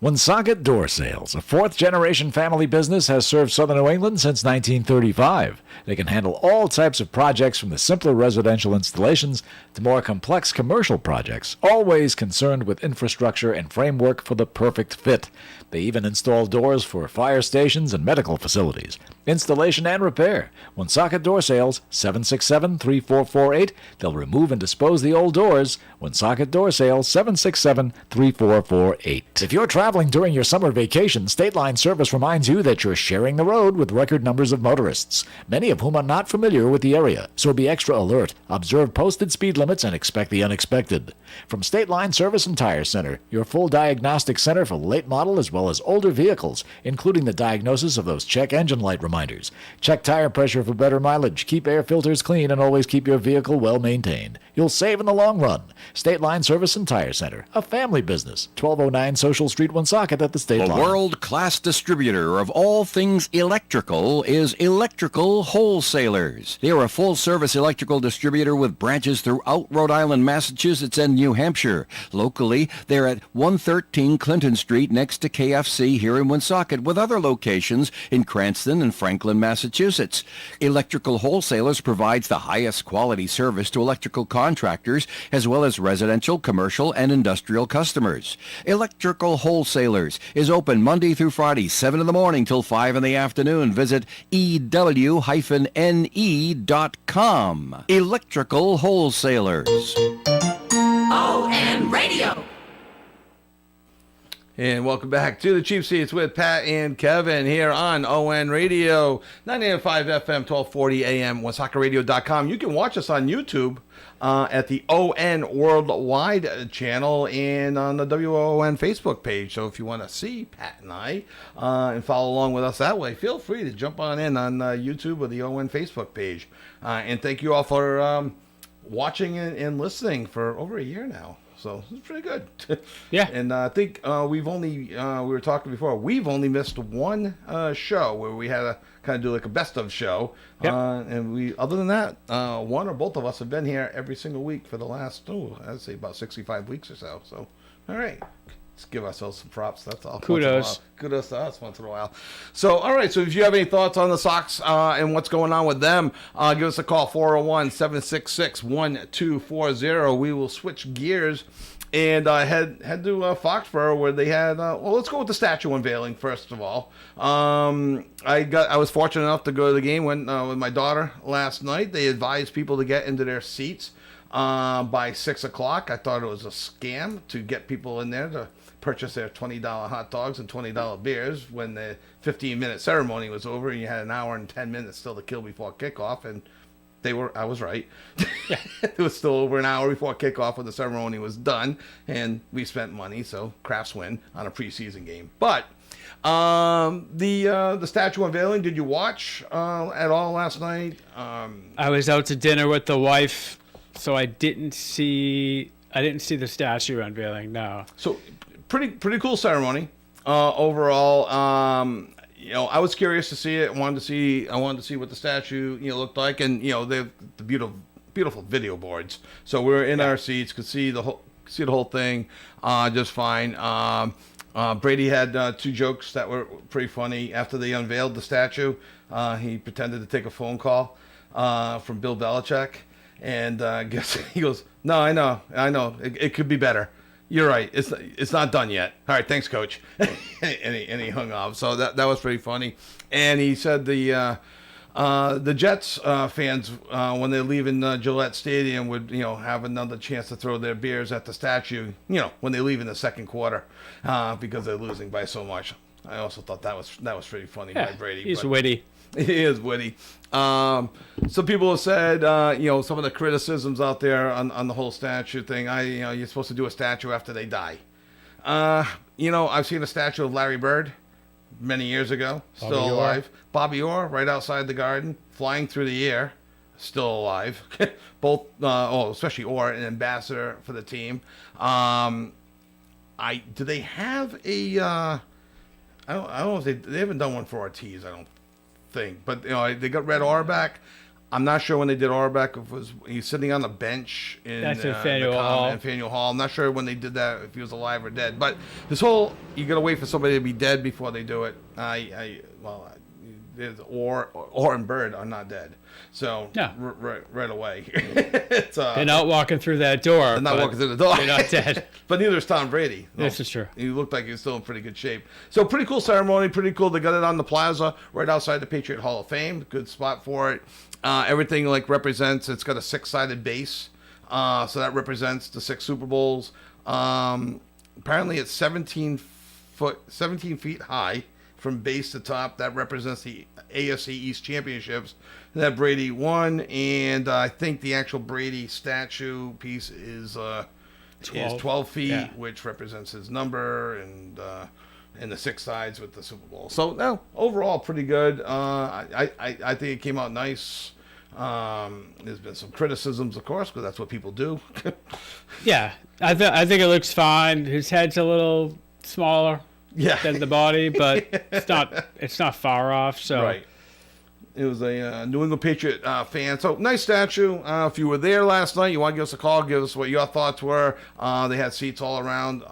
Woonsocket Door Sales, a fourth-generation family business, has served southern New England since 1935. They can handle all types of projects, from the simpler residential installations to more complex commercial projects, always concerned with infrastructure and framework for the perfect fit. They even install doors for fire stations and medical facilities. Installation and repair. Woonsocket Door Sales, 767-3448. They'll remove and dispose the old doors. Woonsocket Door Sales, 767-3448. If you're traveling during your summer vacation, State Line Service reminds you that you're sharing the road with record numbers of motorists, many of whom are not familiar with the area. So be extra alert, observe posted speed limits, and expect the unexpected. From State Line Service and Tire Center, your full diagnostic center for late model as well as older vehicles, including the diagnosis of those check engine light reminders. Check tire pressure for better mileage, keep air filters clean, and always keep your vehicle well maintained. You'll save in the long run. State Line Service and Tire Center, a family business. 1209 Social Street, Woonsocket at the State The Line. world-class distributor of all things electrical is Electrical Wholesalers. They are a full-service electrical distributor with branches throughout Rhode Island, Massachusetts, and New Hampshire. Locally, they're at 113 Clinton Street next to KFC here in Woonsocket, with other locations in Cranston and Franklin, Massachusetts. Electrical Wholesalers provides the highest quality service to electrical contractors as well as residential, commercial, and industrial customers. Electrical Wholesalers is open Monday through Friday, 7 in the morning till 5 in the afternoon. Visit ew-ne.com. Electrical Wholesalers. ON Radio. And welcome back to the Cheap Seats with Pat and Kevin here on ON Radio, 98.5 FM, 1240 AM, OneSoccerRadio.com. You can watch us on YouTube at the ON Worldwide channel and on the WON Facebook page. So if you want to see Pat and I and follow along with us that way, feel free to jump on in on YouTube or the ON Facebook page. And thank you all for watching and listening for over a year now. So it's pretty good. Yeah. And I think we've only, we were talking before, we've only missed one show where we had to kind of do like a best of show. Yep. And we, other than that, one or both of us have been here every single week for the last, I'd say about 65 weeks or so. So, all right. Let's give ourselves some props. That's all. Kudos. Kudos to us once in a while. So, all right. So, if you have any thoughts on the Sox and what's going on with them, give us a call, 401-766-1240. We will switch gears And I head to Foxborough where they had. Well, let's go with the statue unveiling first of all. I was fortunate enough to go to the game with my daughter last night. They advised people to get into their seats by 6 o'clock. I thought it was a scam to get people in there to purchase their $20 hot dogs and $20 beers when the 15-minute ceremony was over and you had an hour and 10 minutes still to kill before kickoff. And I was right. It was still over an hour before kickoff when the ceremony was done, and we spent money, so Crafts win on a preseason game. But the statue unveiling, did you watch at all last night? I was out to dinner with the wife, so I didn't see the statue unveiling. No. So pretty cool ceremony overall. I was curious to see it. I wanted to see what the statue looked like, and the beautiful video boards. So we were in our seats, could see the whole thing just fine. Brady had 2 jokes that were pretty funny. After they unveiled the statue, he pretended to take a phone call from Bill Belichick, and he goes, "No, I know, it could be better. You're right. It's not done yet. All right, thanks, Coach." and he hung up. So that was pretty funny. And he said the Jets fans when they leave in Gillette Stadium would have another chance to throw their beers at the statue. When they leave in the second quarter because they're losing by so much. I also thought that was pretty funny by Brady. He's witty. He is witty. Some people have said, some of the criticisms out there on the whole statue thing. You're supposed to do a statue after they die. I've seen a statue of Larry Bird many years ago, still alive. Bobby Orr, right outside the Garden, flying through the air, still alive. Both, especially Orr, an ambassador for the team. Do they have a? I don't know if they haven't done one for Ortiz. I don't think, but they got Red Auerbach. I'm not sure when they did Auerbach if he's sitting on the bench in Faneuil Hall. I'm not sure when they did that, if he was alive or dead. But this whole you got to wait for somebody to be dead before they do it. Orr and Bird are not dead, so right away. They're not walking through that door. They're not walking through the door. They're not dead. But neither is Tom Brady. This is true. He looked like he was still in pretty good shape. So pretty cool ceremony, pretty cool. They got it on the plaza right outside the Patriot Hall of Fame. Good spot for it. Everything represents. It's got a 6-sided base, so that represents the 6 Super Bowls. Apparently, it's 17 feet high from base to top. That represents the AFC East Championships that Brady won, and I think the actual Brady statue piece is 12 feet, which represents his number, and the 6 sides with the Super Bowl. So no, overall pretty good. I think it came out nice. There's been some criticisms, of course, because that's what people do. Yeah, I think it looks fine. His head's a little smaller than the body, but it's not far off. So right. It was a New England Patriot fan. So nice statue. If you were there last night, you want to give us a call, give us what your thoughts were. They had seats all around.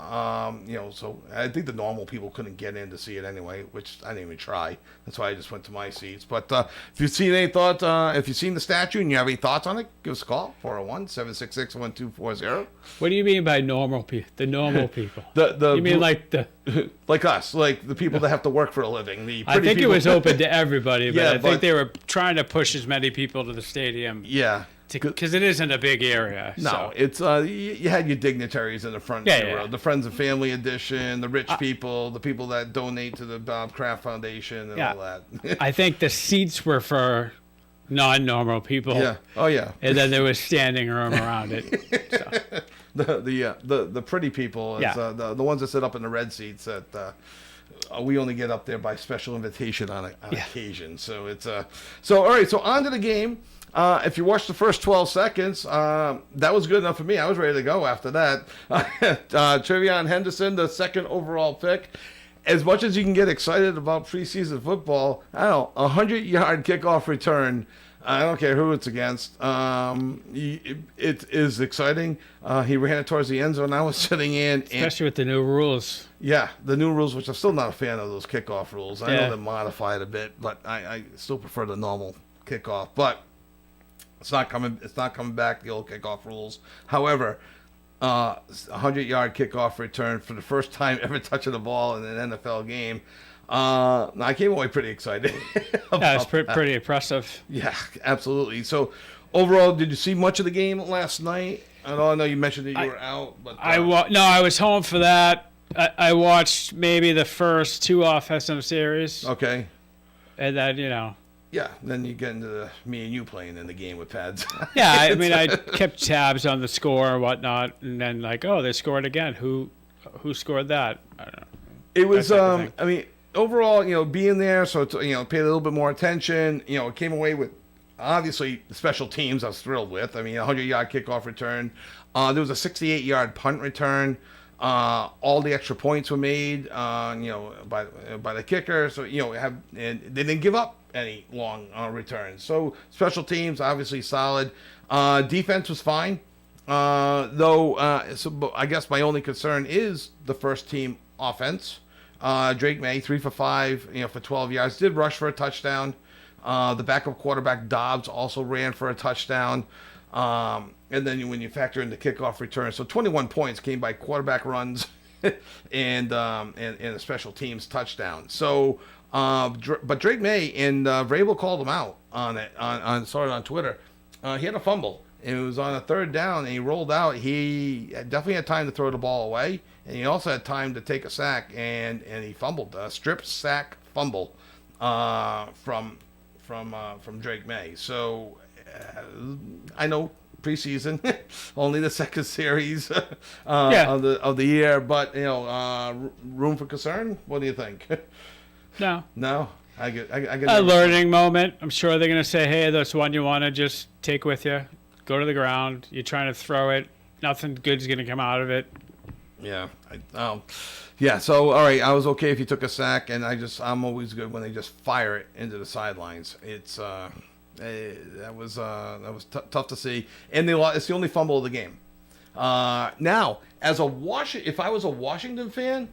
So I think the normal people couldn't get in to see it anyway, which I didn't even try. That's why I just went to my seats. But if you've seen any thoughts, if you've seen the statue and you have any thoughts on it, give us a call, 401-766-1240. What do you mean by normal people? The normal people? You mean like the... like us, like the people that have to work for a living. I think it was open to everybody, but I think they were trying to push as many people to the stadium. Yeah. Because it isn't a big area. No, so. It's you had your dignitaries in the front row, the Friends and Family Edition, the rich people, the people that donate to the Bob Kraft Foundation and all that. I think the seats were for non-normal people. Yeah. Oh yeah. And then there was standing room around it. So. The pretty people, is, the ones that sit up in the red seats that we only get up there by special invitation on occasion. So it's so all right. So on to the game. If you watch the first 12 seconds, that was good enough for me. I was ready to go after that. Trevion Henderson, the second overall pick. As much as you can get excited about preseason football, I don't know, 100-yard kickoff return. I don't care who it's against. It is exciting. He ran it towards the end zone. I was sitting in. Especially with the new rules. Yeah, the new rules, which I'm still not a fan of those kickoff rules. I know they're modified a bit, but I still prefer the normal kickoff. But it's not coming back, the old kickoff rules. However, 100-yard kickoff return for the first time ever touching the ball in an NFL game. I came away pretty excited. Yeah, it's pretty impressive. Yeah, absolutely. So, overall, did you see much of the game last night? I know you mentioned that you were out, but no, I was home for that. I watched maybe the first 2 offensive series. Okay. And then, Yeah, then you get into me and you playing in the game with pads. Yeah, I mean, I kept tabs on the score and whatnot, and then they scored again. Who scored that? I don't know. It was, I mean, overall, being there, so paid a little bit more attention. It came away with, obviously, the special teams I was thrilled with. I mean, 100-yard kickoff return. There was a 68-yard punt return. All the extra points were made, by the kicker. So and they didn't give up any long returns. So special teams obviously solid. Defense was fine, though. So I guess my only concern is the first team offense. Drake May 3 for 5, for 12 yards. Did rush for a touchdown. The backup quarterback Dobbs also ran for a touchdown. And then when you factor in the kickoff return, so 21 points came by quarterback runs and a special teams touchdown. So, but Drake May and Vrabel called him out on it. Started on Twitter. He had a fumble. It was on a 3rd down, and he rolled out. He definitely had time to throw the ball away, and he also had time to take a sack, and he fumbled, a strip sack fumble from Drake May. So I know preseason, only the second series of the year, but room for concern. What do you think? No. I get a learning moment. I'm sure they're gonna say, "Hey, that's one you want to just take with you. Go to the ground. You're trying to throw it. Nothing good's gonna come out of it." Yeah. Yeah. So all right, I was okay if you took a sack, and I'm always good when they just fire it into the sidelines. It's that was tough to see, and it's the only fumble of the game. Now, if I was a Washington fan,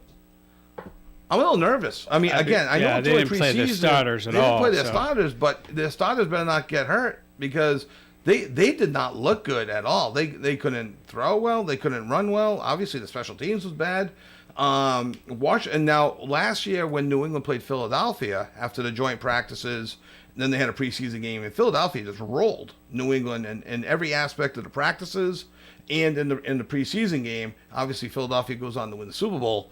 I'm a little nervous. I mean, again, I know it's they only didn't play preseason. the starters at They didn't all. play their starters, but their starters better not get hurt because they did not look good at all. They couldn't throw well. They couldn't run well. Obviously, the special teams was bad. And now last year when New England played Philadelphia after the joint practices, then they had a preseason game, and Philadelphia just rolled New England in every aspect of the practices and in the preseason game. Obviously, Philadelphia goes on to win the Super Bowl.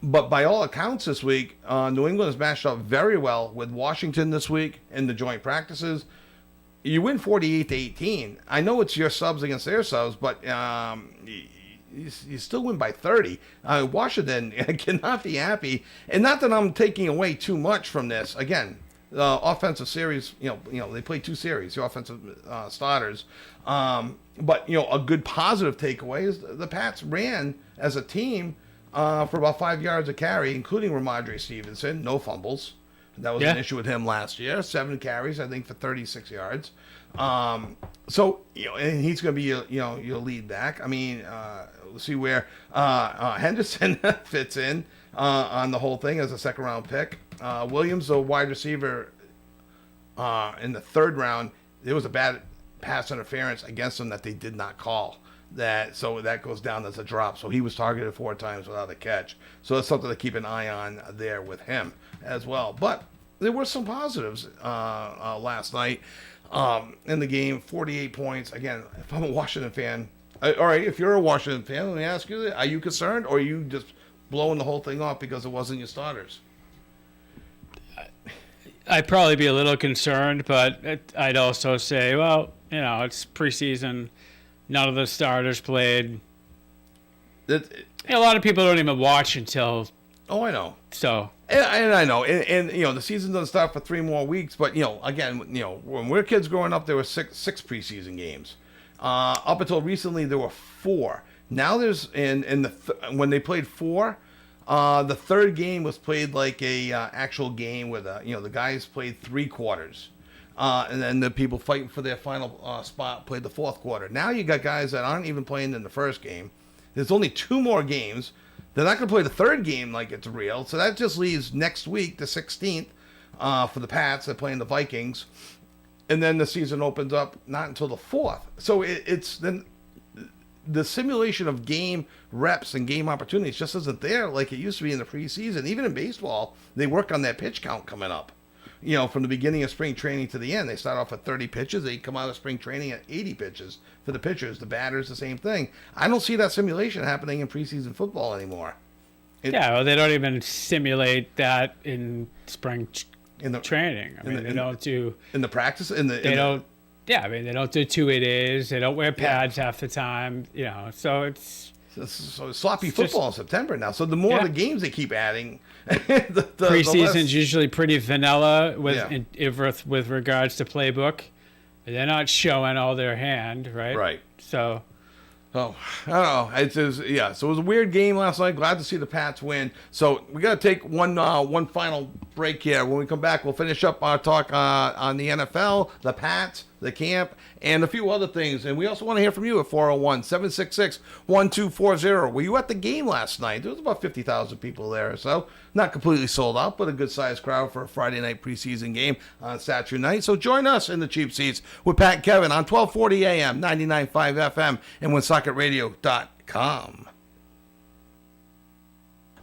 But by all accounts this week, New England has matched up very well with Washington this week in the joint practices. You win 48-18. I know it's your subs against their subs, but you still win by 30. Washington cannot be happy. And not that I'm taking away too much from this. Again, the offensive series, they play 2 series, the offensive starters. But, a good positive takeaway is the Pats ran as a team for about 5 yards a carry, including Ramondre Stevenson. No fumbles. That was an issue with him last year. 7 carries, I think, for 36 yards. So, and he's going to be your lead back. I mean, we'll see where Henderson fits in on the whole thing as a second-round pick. Williams, the wide receiver, in the 3rd round, there was a bad pass interference against him that they did not call. So that goes down as a drop. So he was targeted 4 times without a catch. So that's something to keep an eye on there with him as well. But there were some positives last night in the game. 48 points. Again, if I'm a Washington fan, all right, if you're a Washington fan, let me ask you, are you concerned, or are you just blowing the whole thing off because it wasn't your starters? I'd probably be a little concerned, but I'd also say, well, it's preseason. None of the starters played. A lot of people don't even watch until. Oh, I know. So. And I know, and the season doesn't start for 3 more weeks. But again, when we were kids growing up, there were six preseason games. Up until recently, there were 4. Now there's when they played 4, the 3rd game was played like a actual game where the guys played 3 quarters. And then the people fighting for their final spot played the 4th quarter. Now you got guys that aren't even playing in the first game. There's only 2 more games. They're not going to play the 3rd game like it's real. So that just leaves next week, the 16th, for the Pats. They're playing the Vikings. And then the season opens up not until the 4th. So it's then the simulation of game reps and game opportunities just isn't there like it used to be in the preseason. Even in baseball, they work on that pitch count coming up. From the beginning of spring training to the end, they start off at 30 pitches. They come out of spring training at 80 pitches for the pitchers. The batters, the same thing. I don't see that simulation happening in preseason football anymore. They don't even simulate that in spring training. They don't do in the practice. They don't do 2-a-days. They don't wear pads half the time. So it's. So sloppy football in September now. So the more the games they keep adding, the preseason's usually pretty vanilla with regards to playbook. They're not showing all their hand, right? Right. So. Oh, I don't know. So it was a weird game last night. Glad to see the Pats win. So we got to take one final break here. When we come back, we'll finish up our talk on the NFL, the Pats, the camp, and a few other things. And we also want to hear from you at 401-766-1240. Were you at the game last night? There was about 50,000 people there. So not completely sold out, but a good-sized crowd for a Friday night preseason game on Saturday night. So join us in the cheap seats with Pat and Kevin on 1240 AM, 99.5 FM, and WoonSocketRadio.com.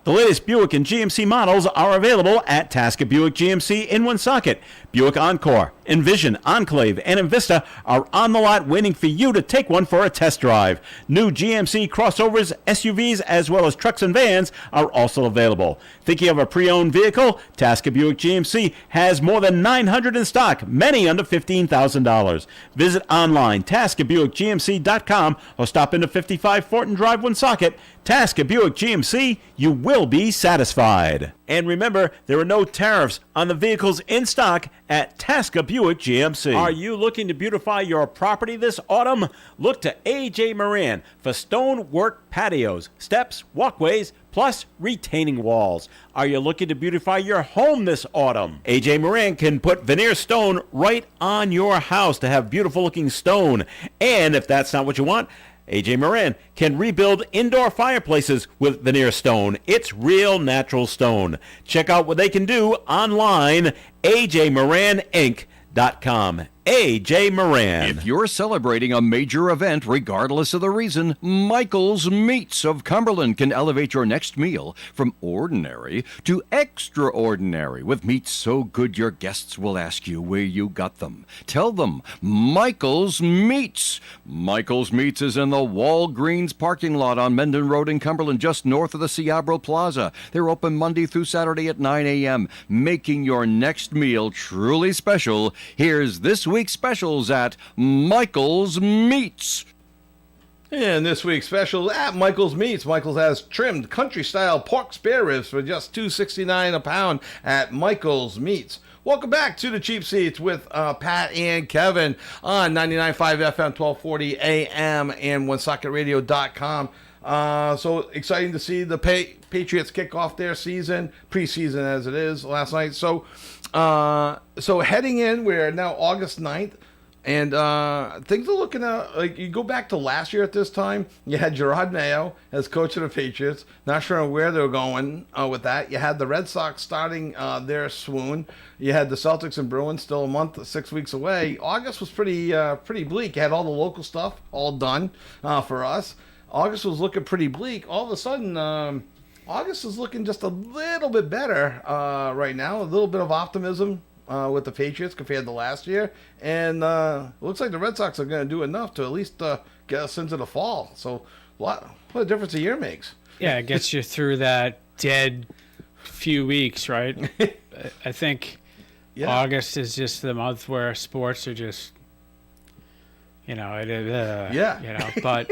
The latest Buick and GMC models are available at Tasker Buick GMC in Woonsocket. Buick Encore, Envision, Enclave, and Invista are on the lot waiting for you to take one for a test drive. New GMC crossovers, SUVs, as well as trucks and vans are also available. Thinking of a pre-owned vehicle? Tasker Buick GMC has more than 900 in stock, many under $15,000. Visit online, TaskerBuickGMC.com, or stop into 55 Fortin Drive, Woonsocket. Tasker Buick GMC, you will be satisfied. And remember, there are no tariffs on the vehicles in stock at Tasker Buick GMC. Are you looking to beautify your property this autumn? Look to A.J. Moran for stonework patios, steps, walkways, plus retaining walls. Are you looking to beautify your home this autumn? A.J. Moran can put veneer stone right on your house to have beautiful looking stone. And if that's not what you want, A.J. Moran can rebuild indoor fireplaces with veneer stone. It's real natural stone. Check out what they can do online, ajmoraninc.com. A.J. Moran. If you're celebrating a major event, regardless of the reason, Michael's Meats of Cumberland can elevate your next meal from ordinary to extraordinary with meats so good your guests will ask you where you got them. Tell them, Michael's Meats. Michael's Meats is in the Walgreens parking lot on Mendon Road in Cumberland, just north of the Ciabro Plaza. They're open Monday through Saturday at 9 a.m., making your next meal truly special. Here's this week's specials at Michael's Meats. And this week's special at Michael's Meats. Michael's has trimmed country-style pork spare ribs for just $2.69 a pound at Michael's Meats. Welcome back to the Cheap Seats with Pat and Kevin on 99.5 FM, 1240 AM, and OneSocketRadio.com. So exciting to see the Patriots kick off their season, preseason as it is, last night. So heading in, we're now August 9th, and things are looking like you go back to last year at this time, you had Gerard Mayo as coach of the Patriots. Not sure where they were going with that. You had the Red Sox starting their swoon. You had the Celtics and Bruins still a month, 6 weeks away. August was pretty bleak. You had all the local stuff all done for us. August was looking pretty bleak. All of a sudden, August is looking just a little bit better right now. A little bit of optimism with the Patriots compared to last year. And it looks like the Red Sox are going to do enough to at least get us into the fall. So what a difference a year makes. Yeah, it gets you through that dead few weeks, right? I think August is just the month where sports are just, but...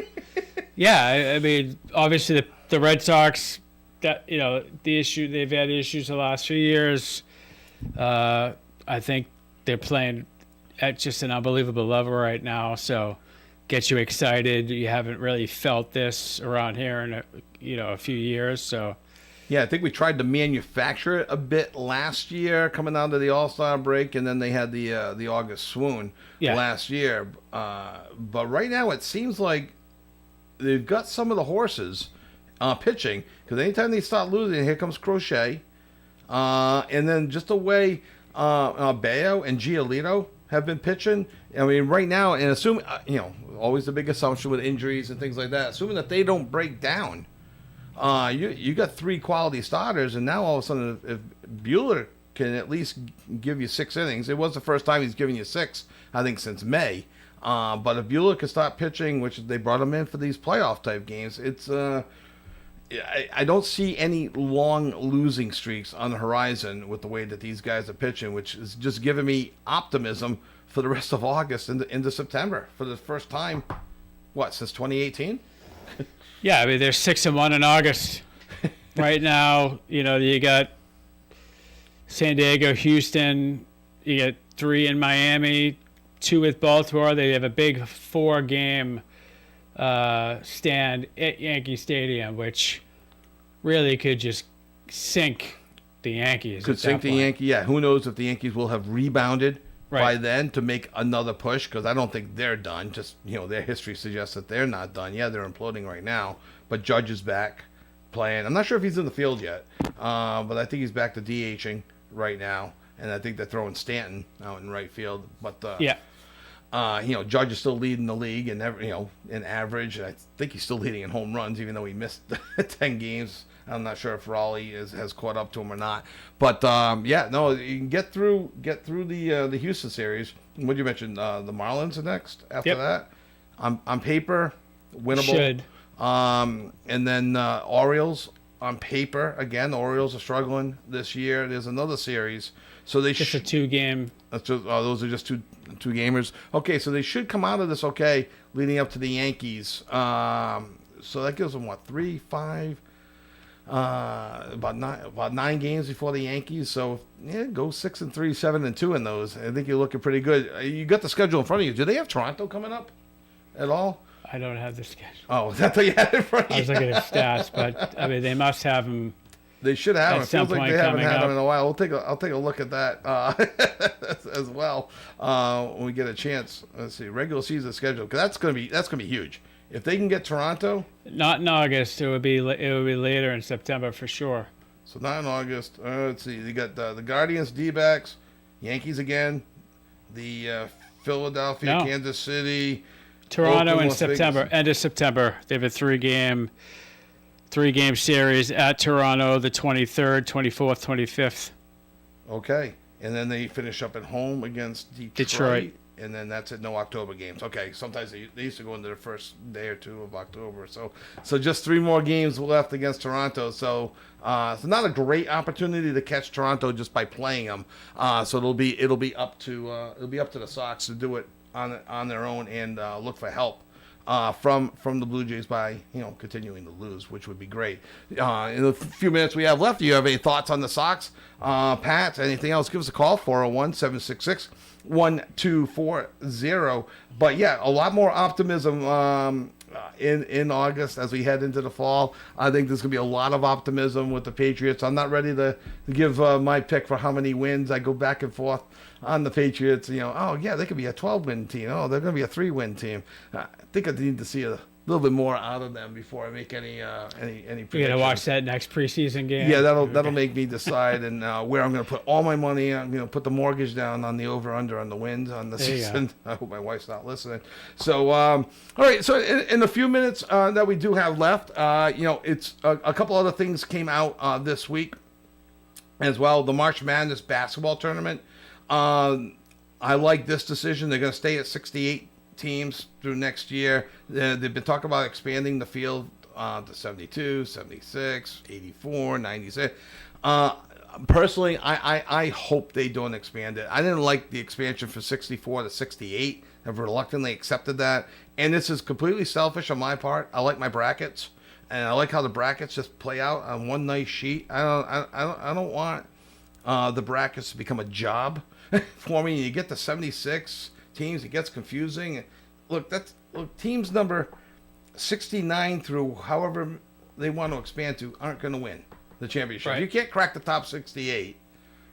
Yeah, I mean, obviously the Red Sox, the issue they've had issues the last few years. I think they're playing at just an unbelievable level right now. So, gets you excited. You haven't really felt this around here in a few years. So, yeah, I think we tried to manufacture it a bit last year, coming down to the All-Star break, and then they had the August swoon last year. But right now, it seems like they've got some of the horses pitching, because anytime they start losing, here comes Crochet. And then just the way Bayo and Giolito have been pitching. I mean, right now, and assume always the big assumption with injuries and things like that. Assuming that they don't break down, you got 3 quality starters, and now all of a sudden, if Bueller can at least give you 6 innings, it was the first time he's given you 6, I think, since May. But if Bueller can start pitching, which they brought him in for these playoff type games, it's I don't see any long losing streaks on the horizon with the way that these guys are pitching, which is just giving me optimism for the rest of August into September for the first time, since 2018? Yeah, I mean, they're 6-1 in August. Right now, you got San Diego, Houston, you got 3 in Miami, 2 with Baltimore. They have a big 4-game stand at Yankee Stadium, which really could just sink the Yankees. Could sink the Yankees. Yeah, who knows if the Yankees will have rebounded by then to make another push, because I don't think they're done. Just, their history suggests that they're not done. Yeah, they're imploding right now, but Judge is back playing. I'm not sure if he's in the field yet, but I think he's back to DHing right now, and I think they're throwing Stanton out in right field. But Judge is still leading the league in average. I think he's still leading in home runs, even though he missed 10 games. I'm not sure if Raleigh has caught up to him or not. But you can get through the Houston series. What did you mention? The Marlins are next after that. On paper, winnable. Should. And then Orioles on paper again. The Orioles are struggling this year. There's another series, so they just a 2-game. Those are just two gamers. Okay, so they should come out of this okay, leading up to the Yankees. So that gives them 3, 5, about 9 games before the Yankees. So go 6-3, 7-2 in those. I think you're looking pretty good. You got the schedule in front of you. Do they have Toronto coming up at all? I don't have the schedule. Oh, is that what you had in front of you? I was looking at stats, but I mean, they must have them. They should have them. It feels like they haven't had them in a while. I'll take a look at that as well when we get a chance. Let's see, regular season schedule, because that's gonna be huge. If they can get Toronto, not in August, it would be later in September for sure. So not in August. Let's see, they got the Guardians, D-backs, Yankees again, the Philadelphia, Kansas City, Toronto Oakland, in Las September. Vegas. End of September, they have a 3-game series at Toronto, the 23rd, 24th, 25th. Okay, and then they finish up at home against Detroit. And then that's it. No October games. Okay. Sometimes they used to go into the first day or 2 of October. So just 3 more games left against Toronto. So it's not a great opportunity to catch Toronto just by playing them. So it'll be up to the Sox to do it on their own and look for help from the Blue Jays by continuing to lose, which would be great. In the few minutes we have left, do you have any thoughts on the Sox, Pat? Anything else? Give us a call, 401-766-1240. But yeah, a lot more optimism in August as we head into the fall. I think there's going to be a lot of optimism with the Patriots. I'm not ready to give my pick for how many wins. I go back and forth on the Patriots. They could be a 12-win team. Oh, they're going to be a 3-win team. I think I need to see a little bit more out of them before I make any predictions. You're gonna watch that next preseason game. Yeah, that'll make me decide and where I'm gonna put all my money. I'm gonna put the mortgage down on the over/under on the wins on the season. I hope my wife's not listening. So all right. So in the few minutes that we do have left, it's a couple other things came out this week as well. The March Madness basketball tournament. I like this decision. They're gonna stay at 68 teams through next year. They've been talking about expanding the field to 72, 76, 84, 96. Personally, I hope they don't expand it. I didn't like the expansion from 64 to 68. I've reluctantly accepted that. And this is completely selfish on my part. I like my brackets, and I like how the brackets just play out on one nice sheet. I don't want the brackets to become a job for me. You get to 76 teams, it gets confusing. Look, teams number 69 through however they want to expand to aren't going to win the championship. Right. You can't crack the top 68.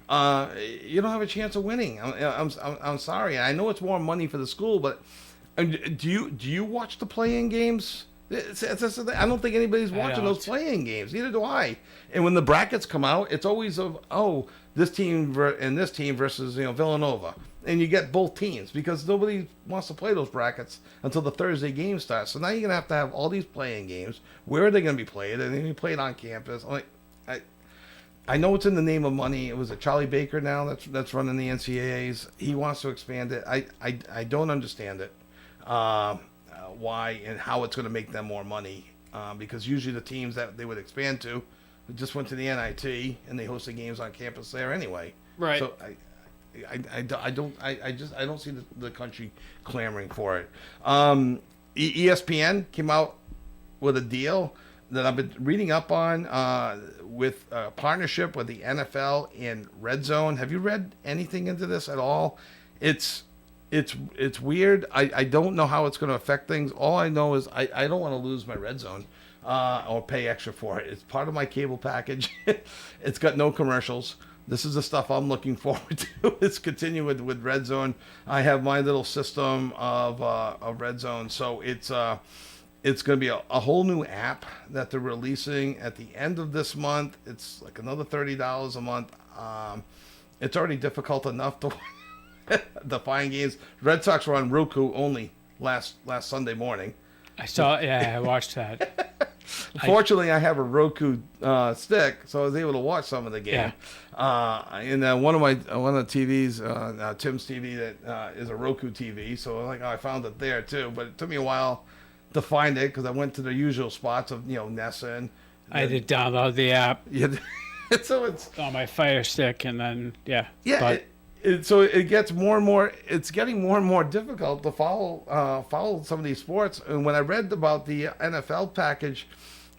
You don't have a chance of winning. I'm sorry. I know it's more money for the school, but do you watch the play-in games? I don't think anybody's watching those play-in games. Neither do I. And when the brackets come out, it's always this team and this team versus Villanova. and you get both teams because nobody wants to play those brackets until the Thursday game starts. So now you're gonna have all these playing games. Where are they gonna be played? And then you play it on campus. I know it's in the name of money. It was a Charlie Baker now that's running the NCAAs. He wants to expand it. I don't understand it. Why and how it's going to make them more money? Because usually the teams that they would expand to just went to the NIT and they hosted games on campus there anyway. Right. So I don't see the country clamoring for it. ESPN came out with a deal that I've been reading up on with a partnership with the NFL and Red Zone. Have you read anything into this at all? It's weird. I don't know how it's going to affect things. All I know is I don't want to lose my Red Zone or pay extra for it. It's part of my cable package. It's got no commercials. This is the stuff I'm looking forward to. It's continue with Red Zone. I have my little system of Red Zone, so it's going to be a whole new app that they're releasing at the end of this month. It's like another $30 a month. It's already difficult enough to find games. Red Sox were on Roku only last Sunday morning. I watched that. Fortunately, I have a Roku stick, so I was able to watch some of the game. And one of the TVs, Tim's TV, that is a Roku TV. So I found it there too, but it took me a while to find it because I went to the usual spots of Nessa and I had to download the app. Yeah, so it's on my Fire Stick, and then so it gets more and more. It's getting more and more difficult to follow some of these sports. And when I read about the NFL package,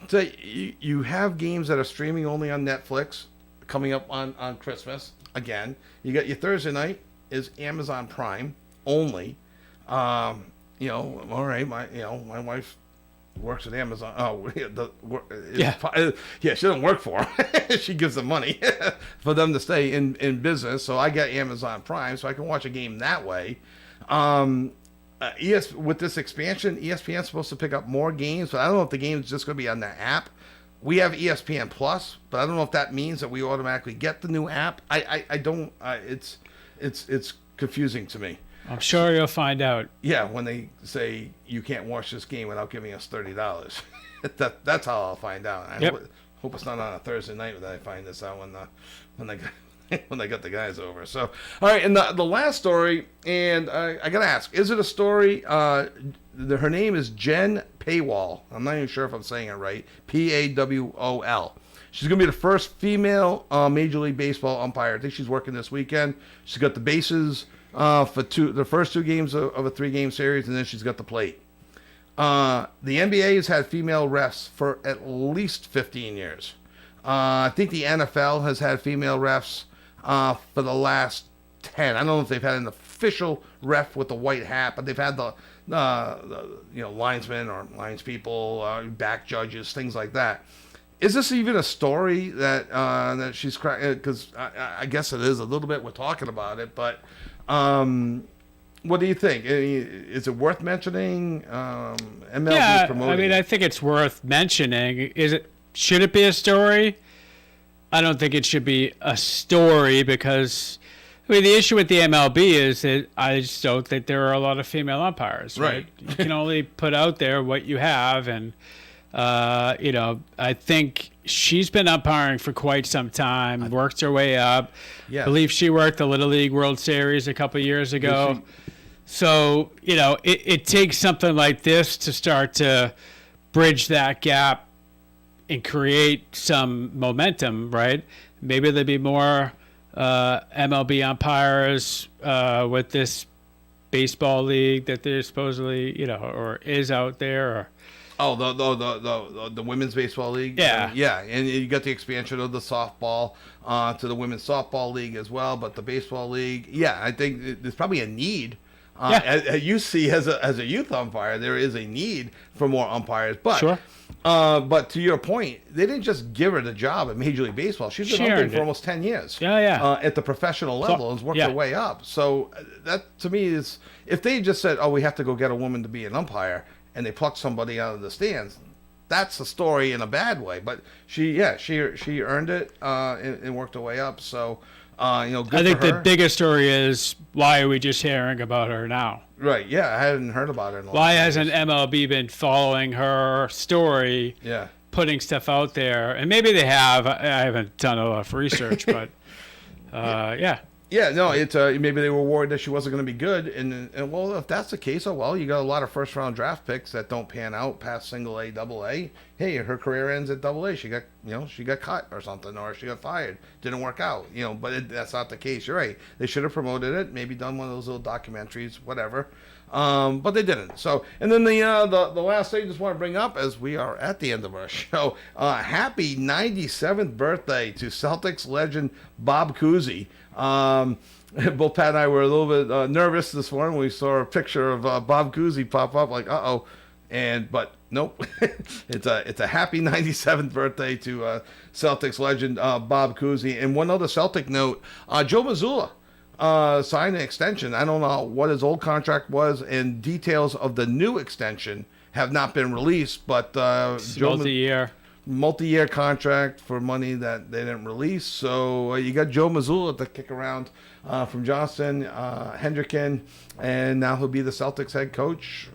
so you have games that are streaming only on Netflix coming up on Christmas. Again, you got your Thursday night is Amazon Prime only. All right, my wife works at Amazon. She doesn't work for them. She gives them money for them to stay in business. So I get Amazon Prime, so I can watch a game that way. With this expansion, ESPN's supposed to pick up more games, but I don't know if the game's just going to be on the app. We have ESPN Plus, but I don't know if that means that we automatically get the new app. I don't. It's confusing to me. I'm sure you'll find out. Yeah, when they say you can't watch this game without giving us $30, that's how I'll find out. I hope it's not on a Thursday night that I find this out when they got the guys over. So, all right, and the last story, and I gotta ask, is it a story? Her name is Jen Paywall. I'm not even sure if I'm saying it right. Pawol. She's going to be the first female Major League Baseball umpire. I think she's working this weekend. She's got the bases for the first two games of a 3-game series, and then she's got the plate. The NBA has had female refs for at least 15 years. I think the NFL has had female refs for the last 10. I don't know if they've had an official ref with the white hat, but they've had the linesmen or linespeople, back judges, things like that. Is this even a story that she's cracking? Because I guess it is a little bit. We're talking about it, but what do you think? Is it worth mentioning? MLB promoting. I mean, I think it's worth mentioning. Should it be a story? I don't think it should be a story because, the issue with the MLB is that I just don't think there are a lot of female umpires. Right. You can only put out there what you have, and I think she's been umpiring for quite some time, worked her way up. Yeah. I believe she worked the Little League World Series a couple years ago. So, it takes something like this to start to bridge that gap and create some momentum, right? Maybe there'll be more MLB umpires with this baseball league that they're supposedly, or is out there, or the women's baseball league. Yeah, and you got the expansion of the softball to the women's softball league as well. But the baseball league, I think there's probably a need. As you see, as a youth umpire, there is a need for more umpires. But sure. But to your point, they didn't just give her the job at Major League Baseball. She's been umpiring for almost 10 years. At the professional level, and has worked her way up. So that to me is, if they just said, "Oh, we have to go get a woman to be an umpire," and they plucked somebody out of the stands, that's a story in a bad way. But she earned it and worked her way up. So Good I think for her. the biggest story is, why are we just hearing about her now? Right, yeah, I hadn't heard about her in a Why long hasn't MLB been following her story, Yeah. putting stuff out there? And maybe they have. I haven't done a lot of research, but yeah. Yeah, no, it's maybe they were worried that she wasn't going to be good, and well, if that's the case, you got a lot of first round draft picks that don't pan out past single A, double A. Hey, her career ends at double A. She got cut or something, or she got fired. Didn't work out, But that's not the case. You're right. They should have promoted it, maybe done one of those little documentaries, whatever. But they didn't. So, and then the last thing I just want to bring up, as we are at the end of our show, happy 97th birthday to Celtics legend Bob Cousy. Both Pat and I were a little bit nervous this morning when we saw a picture of Bob Cousy pop up, like, uh-oh. But nope, it's a happy 97th birthday to Celtics legend Bob Cousy. And one other Celtic note, Joe Mazzulla signed an extension. I don't know what his old contract was, and details of the new extension have not been released, but multi-year contract for money that they didn't release. So you got Joe Mazzulla to kick around from Johnston, Hendricken, and now he'll be the Celtics head coach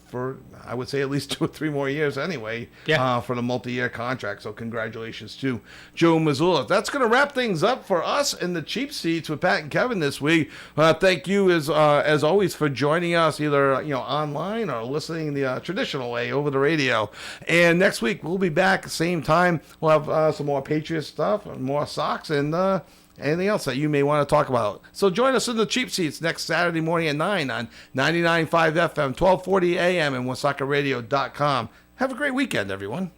for, I would say, at least 2 or 3 more years anyway, for the multi-year contract. So congratulations to Joe Mazzulla. That's going to wrap things up for us in the cheap seats with Pat and Kevin this week. Thank you, as always, for joining us either online or listening the traditional way over the radio. And next week, we'll be back same time. We'll have some more Patriots stuff, and more socks, and anything else that you may want to talk about. So join us in the cheap seats next Saturday morning at 9 on 99.5 FM, 1240 AM, and WoonSoccerRadio.com. Have a great weekend, everyone.